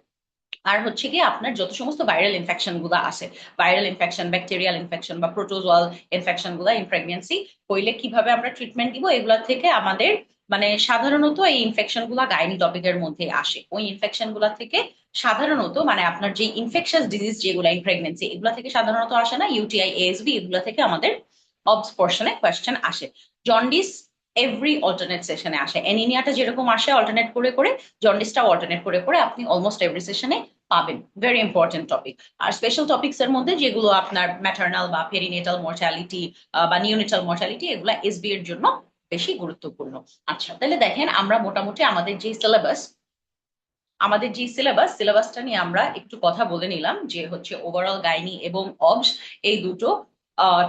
আর হচ্ছে কি আপনার যত সমস্ত ভাইরাল ইনফেকশন গুলো আছে, ভাইরাল ইনফেকশন, ব্যাকটেরিয়াল ইনফেকশন বা প্রোটোজোয়াল ইনফেকশন গুলা ইন প্রেগনেন্সি হইলে কিভাবে আমরা ট্রিটমেন্ট দিব, এগুলা থেকে আমাদের মানে সাধারণত এই ইনফেকশন গুলা গাইনি টপিকের মধ্যে আসে। ওই ইনফেকশন গুলা থেকে সাধারণত মানে আপনার যে ইনফেকশাস ডিজিজ যেগুলো ইন প্রেগনেন্সি, এগুলা থেকে সাধারণত আসে না, ইউটিআই, এএসবি, এগুলা থেকে আমাদের অবস পোর্শনে কোয়েশ্চেন আসে। জন্ডিস এভরি অল্টারনেট সেশনে আসে, অ্যানিমিয়াটা যেরকম আসে অল্টারনেট করে করে, জন্ডিসটাও অল্টারনেট করে করে আপনি অলমোস্ট এভরি সেশনে পাবেন। Very important topic. আর স্পেশাল টপিকস এর মধ্যে যেগুলো আপনার ম্যাটারনাল বা পেরিনেটাল মর্টালিটি বা নিওনেটাল মর্টালিটি, এগুলো এসবি এর জন্য বেশি গুরুত্বপূর্ণ। আচ্ছা, তাহলে দেখেন আমরা মোটামুটি আমাদের যে সিলেবাসটা নিয়ে আমরা একটু কথা বলে নিলাম, যে হচ্ছে ওভারঅল গাইনি এবং অবস, এই দুটো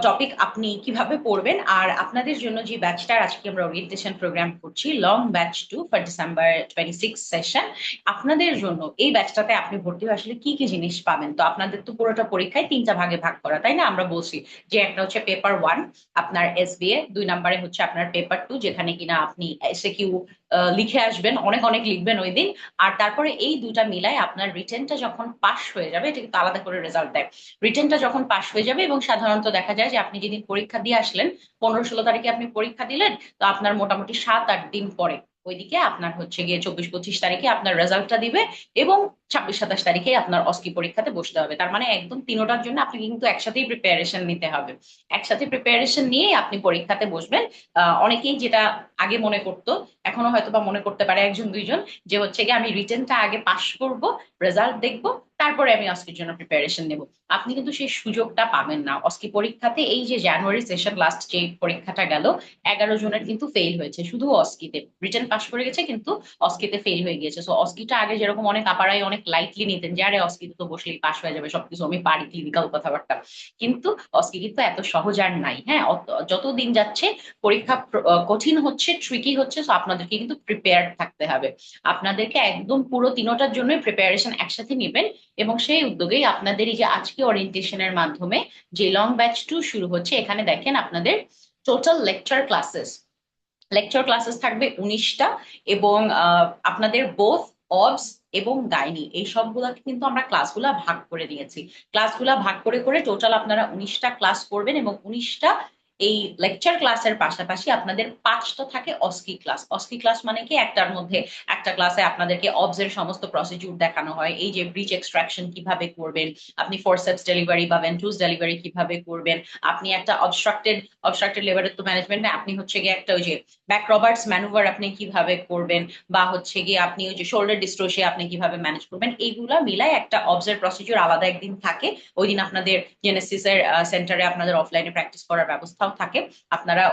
টপিক আপনি কিভাবে পড়বেন। আর আপনাদের জন্য যে ব্যাচটার আজকে আমরা ওরিয়েন্টেশন প্রোগ্রাম করছি, long batch 2 for December 26 session, আপনাদের জন্য এই ব্যাচটাতে আপনি ভর্তি হয়ে আসলে কি কি জিনিস পাবেন। তো আপনাদের তো পুরোটা পরীক্ষায় তিনটা ভাগে ভাগ করা, তাই না? আমরা বলছি যে একটা হচ্ছে পেপার 1 আপনার এসবিএ, 2 নম্বরে হচ্ছে আপনার পেপার 2 যেখানে কিনা আপনি এসএকিউ লিখে আসবেন, অনেক অনেক লিখবেন ওই দিন। আর তারপরে এই দুটা মিলায় আপনার রিটেনটা যখন পাস হয়ে যাবে, এটা কিন্তু আলাদা করে রেজাল্ট দেয়, রিটেনটা যখন পাস হয়ে যাবে এবং সাধারণত দেখা যায় যে আপনি যেদিন পরীক্ষা দিয়ে আসলেন, 15-16 তারিখে আপনি পরীক্ষা দিলেন, তো আপনার মোটামুটি 7-8 দিন পরে ওইদিকে আপনার হচ্ছে গিয়ে 24-25 তারিখে আপনার রেজাল্টটা দিবে, এবং 26-27 তারিখে আপনার অস্কি পরীক্ষাতে বসতে হবে। তার মানে একদম তিনোটার জন্য আপনাকে কিন্তু একসাথেই প্রিপারেশন নিতে হবে। একসাথে প্রিপারেশন নিয়েই আপনি পরীক্ষাতে বসবেন। অনেকেই যেটা আগে মনে করতো, এখনো হয়তো বা মনে করতে পারে একজন দুইজন, যে হচ্ছে গিয়ে আমি রিটেনটা আগে পাশ করব, রেজাল্ট দেখবো, তারপরে আমি অস্কির জন্য প্রিপারেশন নেব। আপনি কিন্তু সেই সুযোগটা পাবেন না। অস্কি পরীক্ষাতে এই যে জানুয়ারি সেশন লাস্ট যে পরীক্ষাটা গেল, 11 জনের কিন্তু ফেল হয়েছে শুধু অস্কিতে, রিটেন পাস করে গেছে কিন্তু অস্কিতে ফেল হয়ে গিয়েছে। সো অস্কিটা আগে যেরকম অনেক আপারাই অনেক লাইটলি নিতেন, যে আরে অস্কিতে তো বসলেই পাস হয়ে যাবে, সবকিছু আমি পারি, ক্লিনিক্যাল কথাবার্তা, কিন্তু অস্কি কিন্তু এত সহজ আর নাই। হ্যাঁ, যত দিন যাচ্ছে পরীক্ষা কঠিন হচ্ছে, ট্রিকি হচ্ছে, তো আপনাদেরকে কিন্তু প্রিপেয়ার্ড থাকতে হবে। আপনাদেরকে একদম পুরো তিনোটার জন্য প্রিপারেশন একসাথে নেবেন। এবং সেই উদ্যোগেই আপনাদের এই যে আজকে ওরিয়েন্টেশনের মাধ্যমে যে লং ব্যাচ 2 শুরু হচ্ছে, এখানে দেখেন আপনাদের টোটাল লেকচার ক্লাসেস থাকবে 19টা। এবং আপনাদের বোথ অবস এবং গাইনি এই সবগুলাকে কিন্তু আমরা ক্লাসগুলা ভাগ করে দিয়েছি। ক্লাসগুলা ভাগ করে করে টোটাল আপনারা 19টা ক্লাস করবেন, এবং 19টা এই লেকচার ক্লাসের পাশাপাশি আপনাদের 5টা থাকে অস্কি ক্লাস। অস্কি ক্লাস মানে কি, একটার মধ্যে একটা ক্লাসে আপনাদেরকে অবস এর সমস্ত প্রসিডিউর দেখানো হয়, এই যে ব্রিচ এক্সট্রাকশন কিভাবে করবেন, আপনি ফোরসেপস ডেলিভারি বা ভেন্ট্রুস ডেলিভারি কিভাবে করবেন, আপনি একটা অবস্ট্রাক্টেড লেবারের তো ম্যানেজমেন্ট না, আপনি হচ্ছে গিয়ে একটা ওই যে ব্যাক রবার্টস ম্যানুভার আপনি কিভাবে করবেন, বা হচ্ছে গিয়ে আপনি ওই যে শোল্ডার ডিস্ট্রোসিয়া আপনি কিভাবে ম্যানেজ করবেন, এইগুলা মিলাই একটা অবজার্ভ প্রসিডিউর আলাদা একদিন থাকে। ওই দিন আপনাদের জেনেসিস এর সেন্টারে আপনাদের অফলাইনে প্র্যাকটিস করার ব্যবস্থাও থাকে। আপনারা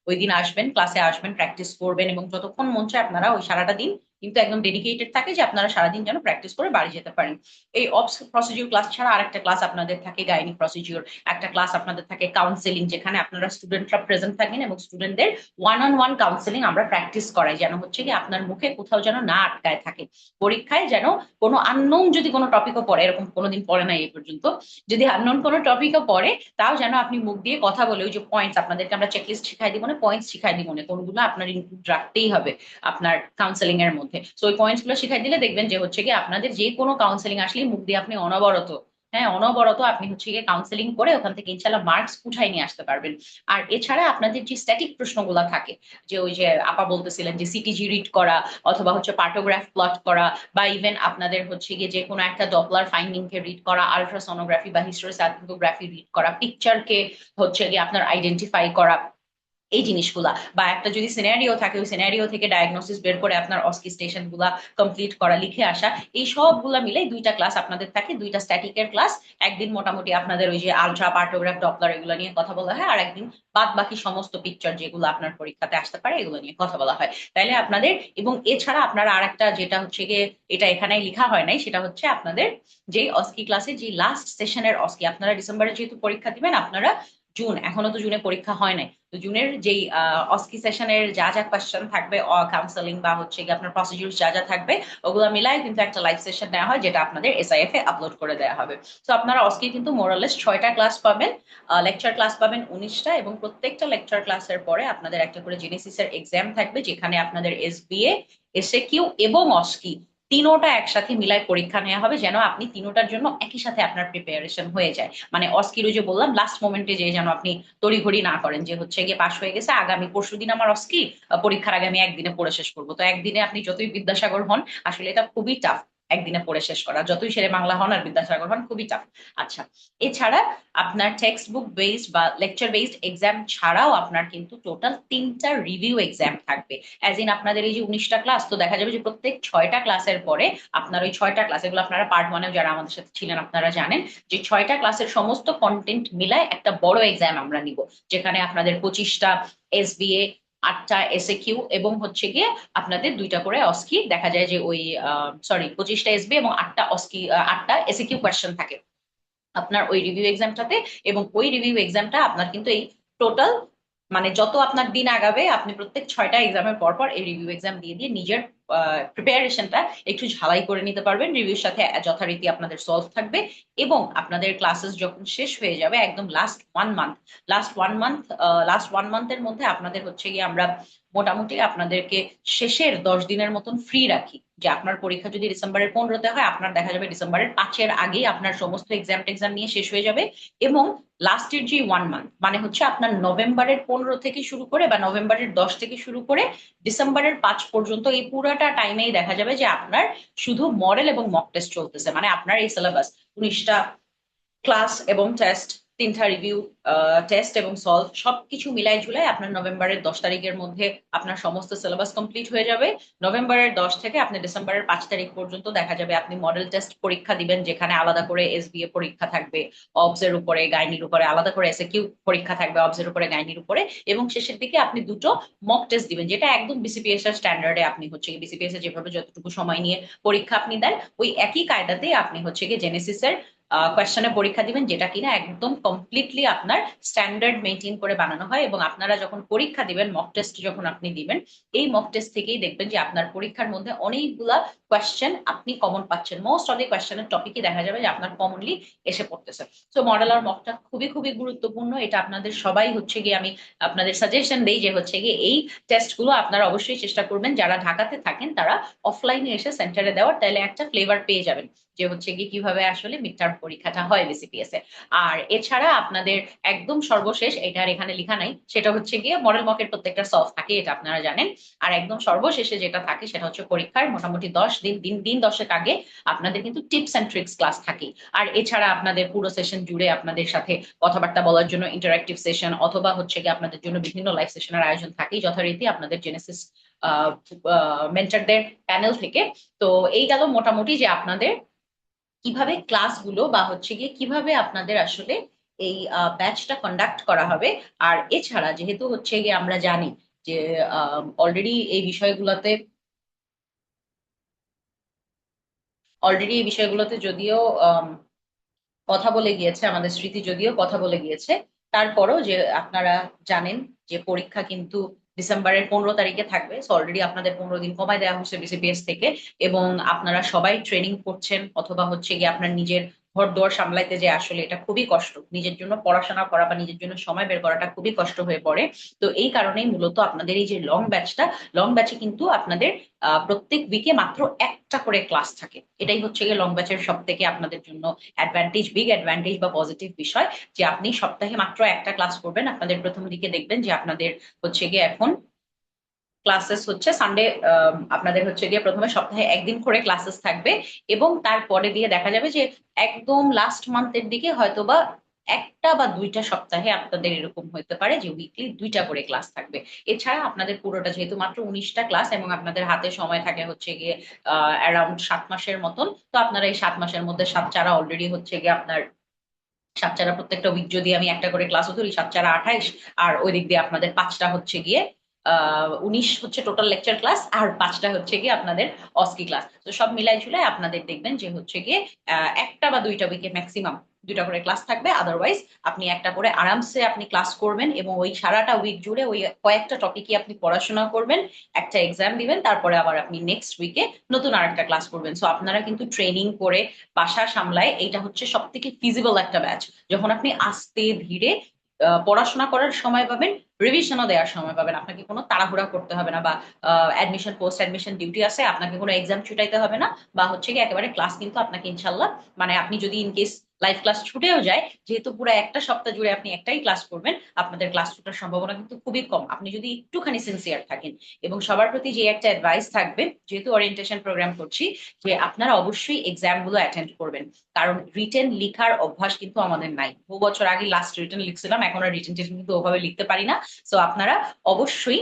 ওই দিন আসবেন, ক্লাসে আসবেন, প্র্যাকটিস করবেন, এবং যতক্ষণ মন চায় আপনারা ওই সারাটা দিন কিন্তু একদম ডেডিকেটেড থাকে যে আপনারা সারাদিন যেন প্র্যাকটিস করে বাড়ি যেতে পারেন। এই অবস প্রসিডিউর ক্লাস ছাড়া আরেকটা ক্লাস আপনাদের থাকে গাইনি প্রসিডিউর, একটা ক্লাস আপনাদের থাকে কাউন্সেলিং, যেখানে আপনারা স্টুডেন্টরা প্রেজেন্ট থাকেন এবং স্টুডেন্টদের ওয়ান অন ওয়ান কাউন্সেলিং আমরা প্র্যাকটিস করাই, যেন হচ্ছে কি আপনার মুখে কোথাও যেন না আটকায় থাকে পরীক্ষায়, যেন কোনো আননোন যদি কোনো টপিকও পড়ে, এরকম কোনোদিন পড়ে নাই এই পর্যন্ত, যদি আননোন কোনো টপিকও পড়ে, তাও যেন আপনি মুখ দিয়ে কথা বলে ওই যে পয়েন্টস, আপনাদেরকে আমরা চেকলিস্ট শিখাই দিব না, পয়েন্টস শিখাই দিব না, কোনগুলো আপনার ইনক্লুড রাখতেই হবে আপনার কাউন্সেলিং এর মধ্যে। সো ওই পয়েন্টস গুলো শিখাই দিলে দেখবেন যে হচ্ছে কি আপনাদের যে কোনো কাউন্সেলিং আসলে মুখ দিয়ে আপনি অনবরত, হ্যাঁ অনবরত আপনি হচ্ছে গিয়ে কাউন্সেলিং করে ওখান থেকে ইনশাল্লাহ মার্কস উঠাই নিয়ে আসতে পারবেন। আর এছাড়া আপনাদের যে স্ট্যাটিক প্রশ্নগুলো থাকে, যে ওই যে আপা বলতেছিলেন যে সিটিজি রিড করা, অথবা হচ্ছে পার্টোগ্রাফ প্লট করা, বা ইভেন আপনাদের হচ্ছে গিয়ে যে কোনো একটা ডপলার ফাইন্ডিং কে রিড করা, আলট্রাসোনোগ্রাফি বা হিস্টোসাইকোগ্রাফি রিড করা, পিকচারকে হচ্ছে গিয়ে আপনার আইডেন্টিফাই করা, এই জিনিসগুলা, বা একটা যদি সিনারিও থাকে ওই সিনারিও থেকে ডায়াগনোসিস বের করে আপনার অস্কি স্টেশন গুলা কমপ্লিট করা, লিখে আসা, এই সবগুলা মিলে দুইটা ক্লাস আপনাদের থাকে, দুইটা স্ট্যাটিকের ক্লাস। একদিন মোটামুটি আপনাদের ওই যে আলট্রা, পার্টোগ্রাফ, ডপলার এগুলো নিয়ে কথা বলা হয়, আর একদিন বাদ বাকি সমস্ত পিকচার যেগুলো আপনার পরীক্ষাতে আসতে পারে এগুলো নিয়ে কথা বলা হয়। তাইলে আপনাদের, এবং এছাড়া আপনারা আরেকটা যেটা হচ্ছে গিয়ে, এটা এখানে লেখা হয় নাই, সেটা হচ্ছে আপনাদের যে অস্কি ক্লাসে যে লাস্ট সেশনের অস্কি, আপনারা ডিসেম্বরে যেহেতু পরীক্ষা দিবেন, আপনারা জুন, এখনো তো জুনে পরীক্ষা হয় নাই, তো জুনের যেই অস্কি সেশনের যা যা কোয়েশ্চেন থাকবে, কাউন্সেলিং বা হচ্ছে কি আপনার প্রসিডিউর যা যা থাকবে, ওগুলো মিলাই কিন্তু একটা লাইভ সেশন নেওয়া হয়, যেটা আপনাদের এসআইএফ এ আপলোড করে দেওয়া হবে। তো আপনারা অস্কি কিন্তু মোরালেস 6টা ক্লাস পাবেন, লেকচার ক্লাস পাবেন 19টা, এবং প্রত্যেকটা লেকচার ক্লাসের পরে আপনাদের একটা করে জেনেসিসের এক্সাম থাকবে, যেখানে আপনাদের এসবিএ, এসএকিউ এবং অস্কি তিনোটা একসাথে মিলাই পরীক্ষা নেওয়া হবে, যেন আপনি তিনোটার জন্য একই সাথে আপনার প্রিপারেশন হয়ে যায়। মানে অস্কিরও যে বললাম লাস্ট মোমেন্টে যে যেন আপনি তড়িঘড়ি না করেন, যে হচ্ছে গিয়ে পাশ হয়ে গেছে আগামী পরশুদিন আমার অস্কি, পরীক্ষার আগে আমি একদিনে পড়ে শেষ করবো। তো একদিনে আপনি যতই বিদ্যাসাগর হন, আসলে এটা খুবই টাফ একদিনে পড়ে শেষ করা, যতই শেরে বাংলা হন আর বিদ্যাসাগর হন, খুবই টাফ। আচ্ছা, এছাড়া আপনার টেক্সট বুক বেসড বা লেকচার বেসড এক্সাম ছাড়াও আপনার কিন্তু টোটাল 3টা রিভিউ এক্সাম থাকবে। অ্যাজ ইন আপনাদের এই যে 19টা ক্লাস, তো দেখা যাবে যে প্রত্যেক 6টা ক্লাসের পরে আপনার ওই 6টা ক্লাস, এগুলো আপনারা পার্ট ওয়ানেও যারা আমাদের সাথে ছিলেন আপনারা জানেন, যে 6টা ক্লাসের সমস্ত কন্টেন্ট মিলায় একটা বড় এক্সাম আমরা নিব, যেখানে আপনাদের 25টা এসবিএ, 8টা এসএকিউ এবং হচ্ছে গিয়ে আপনাদের 2টা করে অস্কি, দেখা যায় যে ওই সরি 25টা এসবি এবং 8টা অস্কি, 8টা এসএকিউ কোয়েশ্চেন থাকে আপনার ওই রিভিউ এক্সামটাতে। এবং ওই রিভিউ এক্সামটা আপনার কিন্তু এই টোটাল, মানে যত আপনার দিন আগাবে আপনি প্রত্যেক 6টা এক্সামের পর পর এই রিভিউ এক্সাম দিয়ে দিয়ে নিজের প্রিপারেশনটা একটু ঝালাই করে নিতে পারবেন। রিভিউর সাথে যথারীতি আপনাদের সলভ থাকবে, এবং আপনাদের ক্লাসেস যখন শেষ হয়ে যাবে একদম লাস্ট ওয়ান মান্থের মধ্যে আপনাদের হচ্ছে গিয়ে আমরা মোটামুটি আপনাদেরকে শেষের 10 দিনের মতন ফ্রি রাখি। যে আপনার পরীক্ষা যদি ডিসেম্বরের 15তে হয়, আপনার দেখা যাবে ডিসেম্বরের 5-এর আগেই আপনার সমস্ত এক্সাম টেক্সাম নিয়ে শেষ হয়ে যাবে। এবং লাস্টের যে 1 মান্থ, মানে হচ্ছে আপনার নভেম্বরের 15 থেকে শুরু করে বা নভেম্বরের 10 থেকে শুরু করে ডিসেম্বরের 5 পর্যন্ত, এই পুরাটা টাইমেই দেখা যাবে যে আপনার শুধু মডেল এবং মক টেস্ট চলতেছে। মানে আপনার এই সিলেবাস 19টা ক্লাস এবং টেস্ট, 3টা রিভিউ টেস্ট এবং সলভ, সবকিছু মিলাই ঝুলাই আপনার নভেম্বরের 10 তারিখের মধ্যে আপনার সমস্ত সিলেবাস কমপ্লিট হয়ে যাবে। নভেম্বরের 10 থেকে আপনি ডিসেম্বরের 5 তারিখ পর্যন্ত দেখা যাবে আপনি মডেল টেস্ট পরীক্ষা দিবেন, যেখানে আলাদা করে এসবিএ পরীক্ষা থাকবে, অবস এর উপরে গাইনির উপরে, আলাদা করে এসএকিউ পরীক্ষা থাকবে অবস এর উপরে গাইনির উপরে, এবং শেষের দিকে আপনি 2টো মক টেস্ট দিবেন, যেটা একদম বিসিপিএস এর স্ট্যান্ডার্ডে আপনি হচ্ছে বিসিপিএস এ যেভাবে যতটুকু সময় নিয়ে পরীক্ষা আপনি দেন, ওই একই কায়দাতে আপনি হচ্ছে গিয়ে জেনেসিসের কোয়েশ্চেনে পরীক্ষা দিবেন, যেটা কিনা একদম কমপ্লিটলি আপনার স্ট্যান্ডার্ড মেনটেন করে বানানো হয়। এবং আপনারা যখন পরীক্ষা দিবেন, মক টেস্ট যখন আপনি দিবেন, এই মক টেস্ট থেকেই দেখবেন যে আপনার পরীক্ষার মধ্যে অনেকগুলা কোয়েশ্চেন আপনি কমন পাচ্ছেন। মোস্ট অফ দি কোয়েশ্চেনের টপিকই দেখা যাবে যে আপনার কমনলি এসে পড়তেছে। তো মডেল আর মকটা খুবই খুবই গুরুত্বপূর্ণ, এটা আপনাদের সবাই হচ্ছে গিয়ে আমি আপনাদের সাজেশন দেই যে হচ্ছে গিয়ে এই টেস্টগুলো আপনারা অবশ্যই চেষ্টা করবেন, যারা ঢাকাতে থাকেন তারা অফলাইনে এসে সেন্টারে দেওয়ার, তাহলে একটা ফ্লেভার পেয়ে যাবেন যে হচ্ছে গিয়ে কিভাবে আসলে মিড টার্ম পরীক্ষাটা হয় বিসিপিএস এ। আর এছাড়া আপনাদের একদম সর্বশেষ, এটা আর এখানে লেখা নাই, সেটা হচ্ছে গিয়ে মডেল মকের প্রত্যেকটা সলভ থাকে, এটা আপনারা জানেন। আর একদম সর্বশেষে যেটা থাকে সেটা হচ্ছে পরীক্ষার মোটামুটি 10 দিন, দিন 10 আগে আপনাদের কিন্তু টিপস এন্ড ট্রিক্স ক্লাস থাকে। আর এছাড়া আপনাদের পুরো সেশন জুড়ে আপনাদের সাথে কথাবার্তা বলার জন্য ইন্টারাক্টিভ সেশন, অথবা হচ্ছে গিয়ে আপনাদের জন্য বিভিন্ন লাইভ সেশনের আয়োজন থাকেই যথারীতি আপনাদের জেনেসিস মেন্টরদের প্যানেল থেকে। তো এই গেল মোটামুটি যে আপনাদের কিভাবে ক্লাসগুলো বা হচ্ছে গিয়ে কিভাবে আপনাদের আসলে এই ব্যাচটা কন্ডাক্ট করা হবে। আর এছাড়া যেহেতু হচ্ছে গিয়ে আমরা জানি যে অলরেডি এই বিষয়গুলোতে যদিও কথা বলে গিয়েছে, আমাদের স্মৃতি যদিও কথা বলে গিয়েছে, তারপরও যে আপনারা জানেন যে পরীক্ষা কিন্তু ডিসেম্বরের 15 তারিখে থাকবে। অলরেডি আপনাদের 15 দিন কমায় দেওয়া হয়েছে বিসিপিএস থেকে, এবং আপনারা সবাই ট্রেনিং করছেন, অথবা হচ্ছে গিয়ে আপনার নিজের ঘর দুয়ার সামলাইতে যে আসলে এটা খুবই কষ্ট, নিজের জন্য পড়াশোনা করা বা নিজের জন্য সময় বের করাটা খুবই কষ্ট হয়ে পড়ে। তো এই কারণেই মূলত আপনাদের এই যে লং ব্যাচে কিন্তু আপনাদের প্রত্যেক উইকে মাত্র একটা করে ক্লাস থাকে। এটাই হচ্ছে গিয়ে লং ব্যাচের সব থেকে আপনাদের জন্য বিগ অ্যাডভান্টেজ বা পজিটিভ বিষয়, যে আপনি সপ্তাহে মাত্র একটা ক্লাস করবেন। আপনাদের প্রথম দিকে দেখবেন যে আপনাদের হচ্ছে গিয়ে এখন ক্লাসেস হচ্ছে সানডে, আপনাদের হচ্ছে গিয়ে প্রথমে সপ্তাহে একদিন করে ক্লাসেস থাকবে, এবং তারপরে দিয়ে দেখা যাবে যে একদম লাস্ট মান্থের দিকে হয়তোবা একটা বা 2টা সপ্তাহে আপনাদের এরকম হতে পারে যে উইকলি 2টা করে ক্লাস থাকবে। এছাড়া আপনাদের পুরোটা যেহেতু মাত্র 19টা ক্লাস, এবং আপনাদের হাতে সময় থাকে হচ্ছে গিয়ে অ্যারাউন্ড 7 মাসের মতন, তো আপনারা এই 7 মাসের মধ্যে 7 চারা অলরেডি হচ্ছে গিয়ে আপনার 7 চারা প্রত্যেকটা উইক যদি আমি একটা করে ক্লাসও ধরি, 7 চারা 28, আর ওই দিক দিয়ে আপনাদের 5টা হচ্ছে গিয়ে 19 হচ্ছে টোটাল লেকচার ক্লাস, আর 5টা হচ্ছে গিয়ে আপনাদের অস্কি ক্লাস। তো সব মিলাই ঝুলাই আপনাদের দেখবেন যে হচ্ছে গিয়ে একটা বা 2টা উইকে ম্যাক্সিমাম দুইটা করে ক্লাস থাকবে, আদারওয়াইজ আপনি একটা করে আরামসে আপনি ক্লাস করবেন এবং ওই সারাটা উইক জুড়ে ওই কয়েকটা টপিকই আপনি পড়াশোনা করবেন, একটা এক্সাম দিবেন, তারপরে আবার আপনি নেক্সট উইকে নতুন আরেকটা ক্লাস করবেন। সো আপনারা কিন্তু ট্রেনিং করে বাসা সামলায় এইটা হচ্ছে সব থেকে ফিজিবল একটা ব্যাচ। যখন আপনি আস্তে ধীরে পড়াশোনা করার সময় পাবেন, রিভিশনও দেওয়ার সময় পাবেন, আপনাকে কোনো তাড়াহুড়া করতে হবে না, বা অ্যাডমিশন পোস্ট অ্যাডমিশন ডিউটি আছে, আপনাকে কোনো এক্সাম ছুটাইতে হবে না, বা হচ্ছে কি একেবারে ক্লাস কিন্তু আপনাকে ইনশাল্লাহ, মানে আপনি যদি ইন কেস লাইভ ক্লাস ছুটেও যায়, যেহেতু পুরো একটা সপ্তাহ জুড়ে আপনি একটাই ক্লাস করবেন, আপনাদের ক্লাস ছুটার সম্ভাবনা কিন্তু খুবই কম, আপনি যদি একটুখানি সিনসিয়ার থাকেন। এবং সবার প্রতি যে একটা অ্যাডভাইস থাকবে, যেহেতু ওরিয়েন্টেশন প্রোগ্রাম করছি, যে আপনারা অবশ্যই এক্সাম গুলো অ্যাটেন্ড করবেন, কারণ রিটেন লিখার অভ্যাস কিন্তু আমাদের নাই। বহু বছর আগে লাস্ট রিটেন লিখছিলাম, এখন আর রিটেন কিন্তু ওভাবে লিখতে পারি না। সো আপনারা অবশ্যই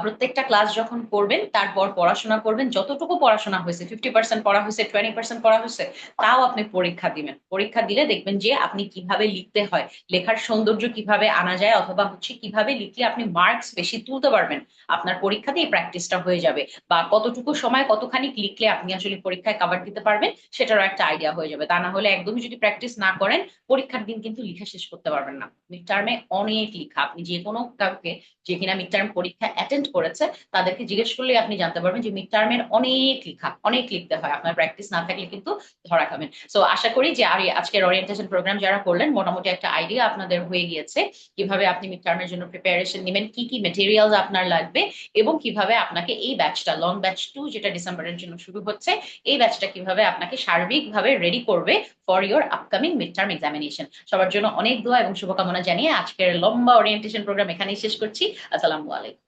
প্রত্যেকটা ক্লাস যখন করবেন তারপর পড়াশোনা করবেন, যতটুকু পড়াশোনা হয়েছে, 50% পড়া হয়েছে, 20% পড়া হয়েছে, তাও আপনি পরীক্ষা দিবেন। পরীক্ষা দিলে দেখবেন যে আপনি কিভাবে লিখতে হয়, লেখার সৌন্দর্য কিভাবে আনা যায়, অথবা হচ্ছে কিভাবে লিখলে আপনি মার্কস বেশি তুলতে পারবেন, আপনার পরীক্ষাতে এই প্র্যাকটিসটা হয়ে যাবে। বা কতটুকু সময় কতখানি লিখলে আপনি আসলে পরীক্ষায় কভার দিতে পারবেন, সেটারও একটা আইডিয়া হয়ে যাবে। তা না হলে একদমই যদি প্র্যাকটিস না করেন, পরীক্ষার দিন কিন্তু লিখে শেষ করতে পারবেন না। মিড টার্মে অনেক লিখা, আপনি যে কোনো কাউকে যে কিনা মিড টার্ম পরীক্ষা অ্যাটেন্ড করেছে, তাদেরকে জিজ্ঞেস করলে আপনি জানতে পারবেন যে মিড টার্মের অনেক লেখা, অনেক লিখতে হয়, আপনার প্র্যাকটিস না থাকলে কিন্তু ধরা খাবেন। সো আশা করি যে আর আজকের ওরিয়েন্টেশন প্রোগ্রাম যারা করলেন, মোটামুটি একটা আইডিয়া আপনাদের হয়ে গিয়েছে কিভাবে আপনি মিড টার্মের জন্য প্রিপারেশন নেবেন, কি কি মেটেরিয়াল আপনার লাগবে, এবং কিভাবে আপনাকে এই ব্যাচটা লং ব্যাচ 2 যেটা ডিসেম্বরের জন্য শুরু হচ্ছে, এই ব্যাচটা কিভাবে আপনাকে সার্বিকভাবে রেডি করবে for your upcoming mid term examination. সবার জন্য অনেক দোয়া এবং শুভকামনা জানিয়ে আজকের লম্বা ওরিয়েন্টেশন প্রোগ্রাম এখানেই শেষ করছি। আসসালামু আলাইকুম।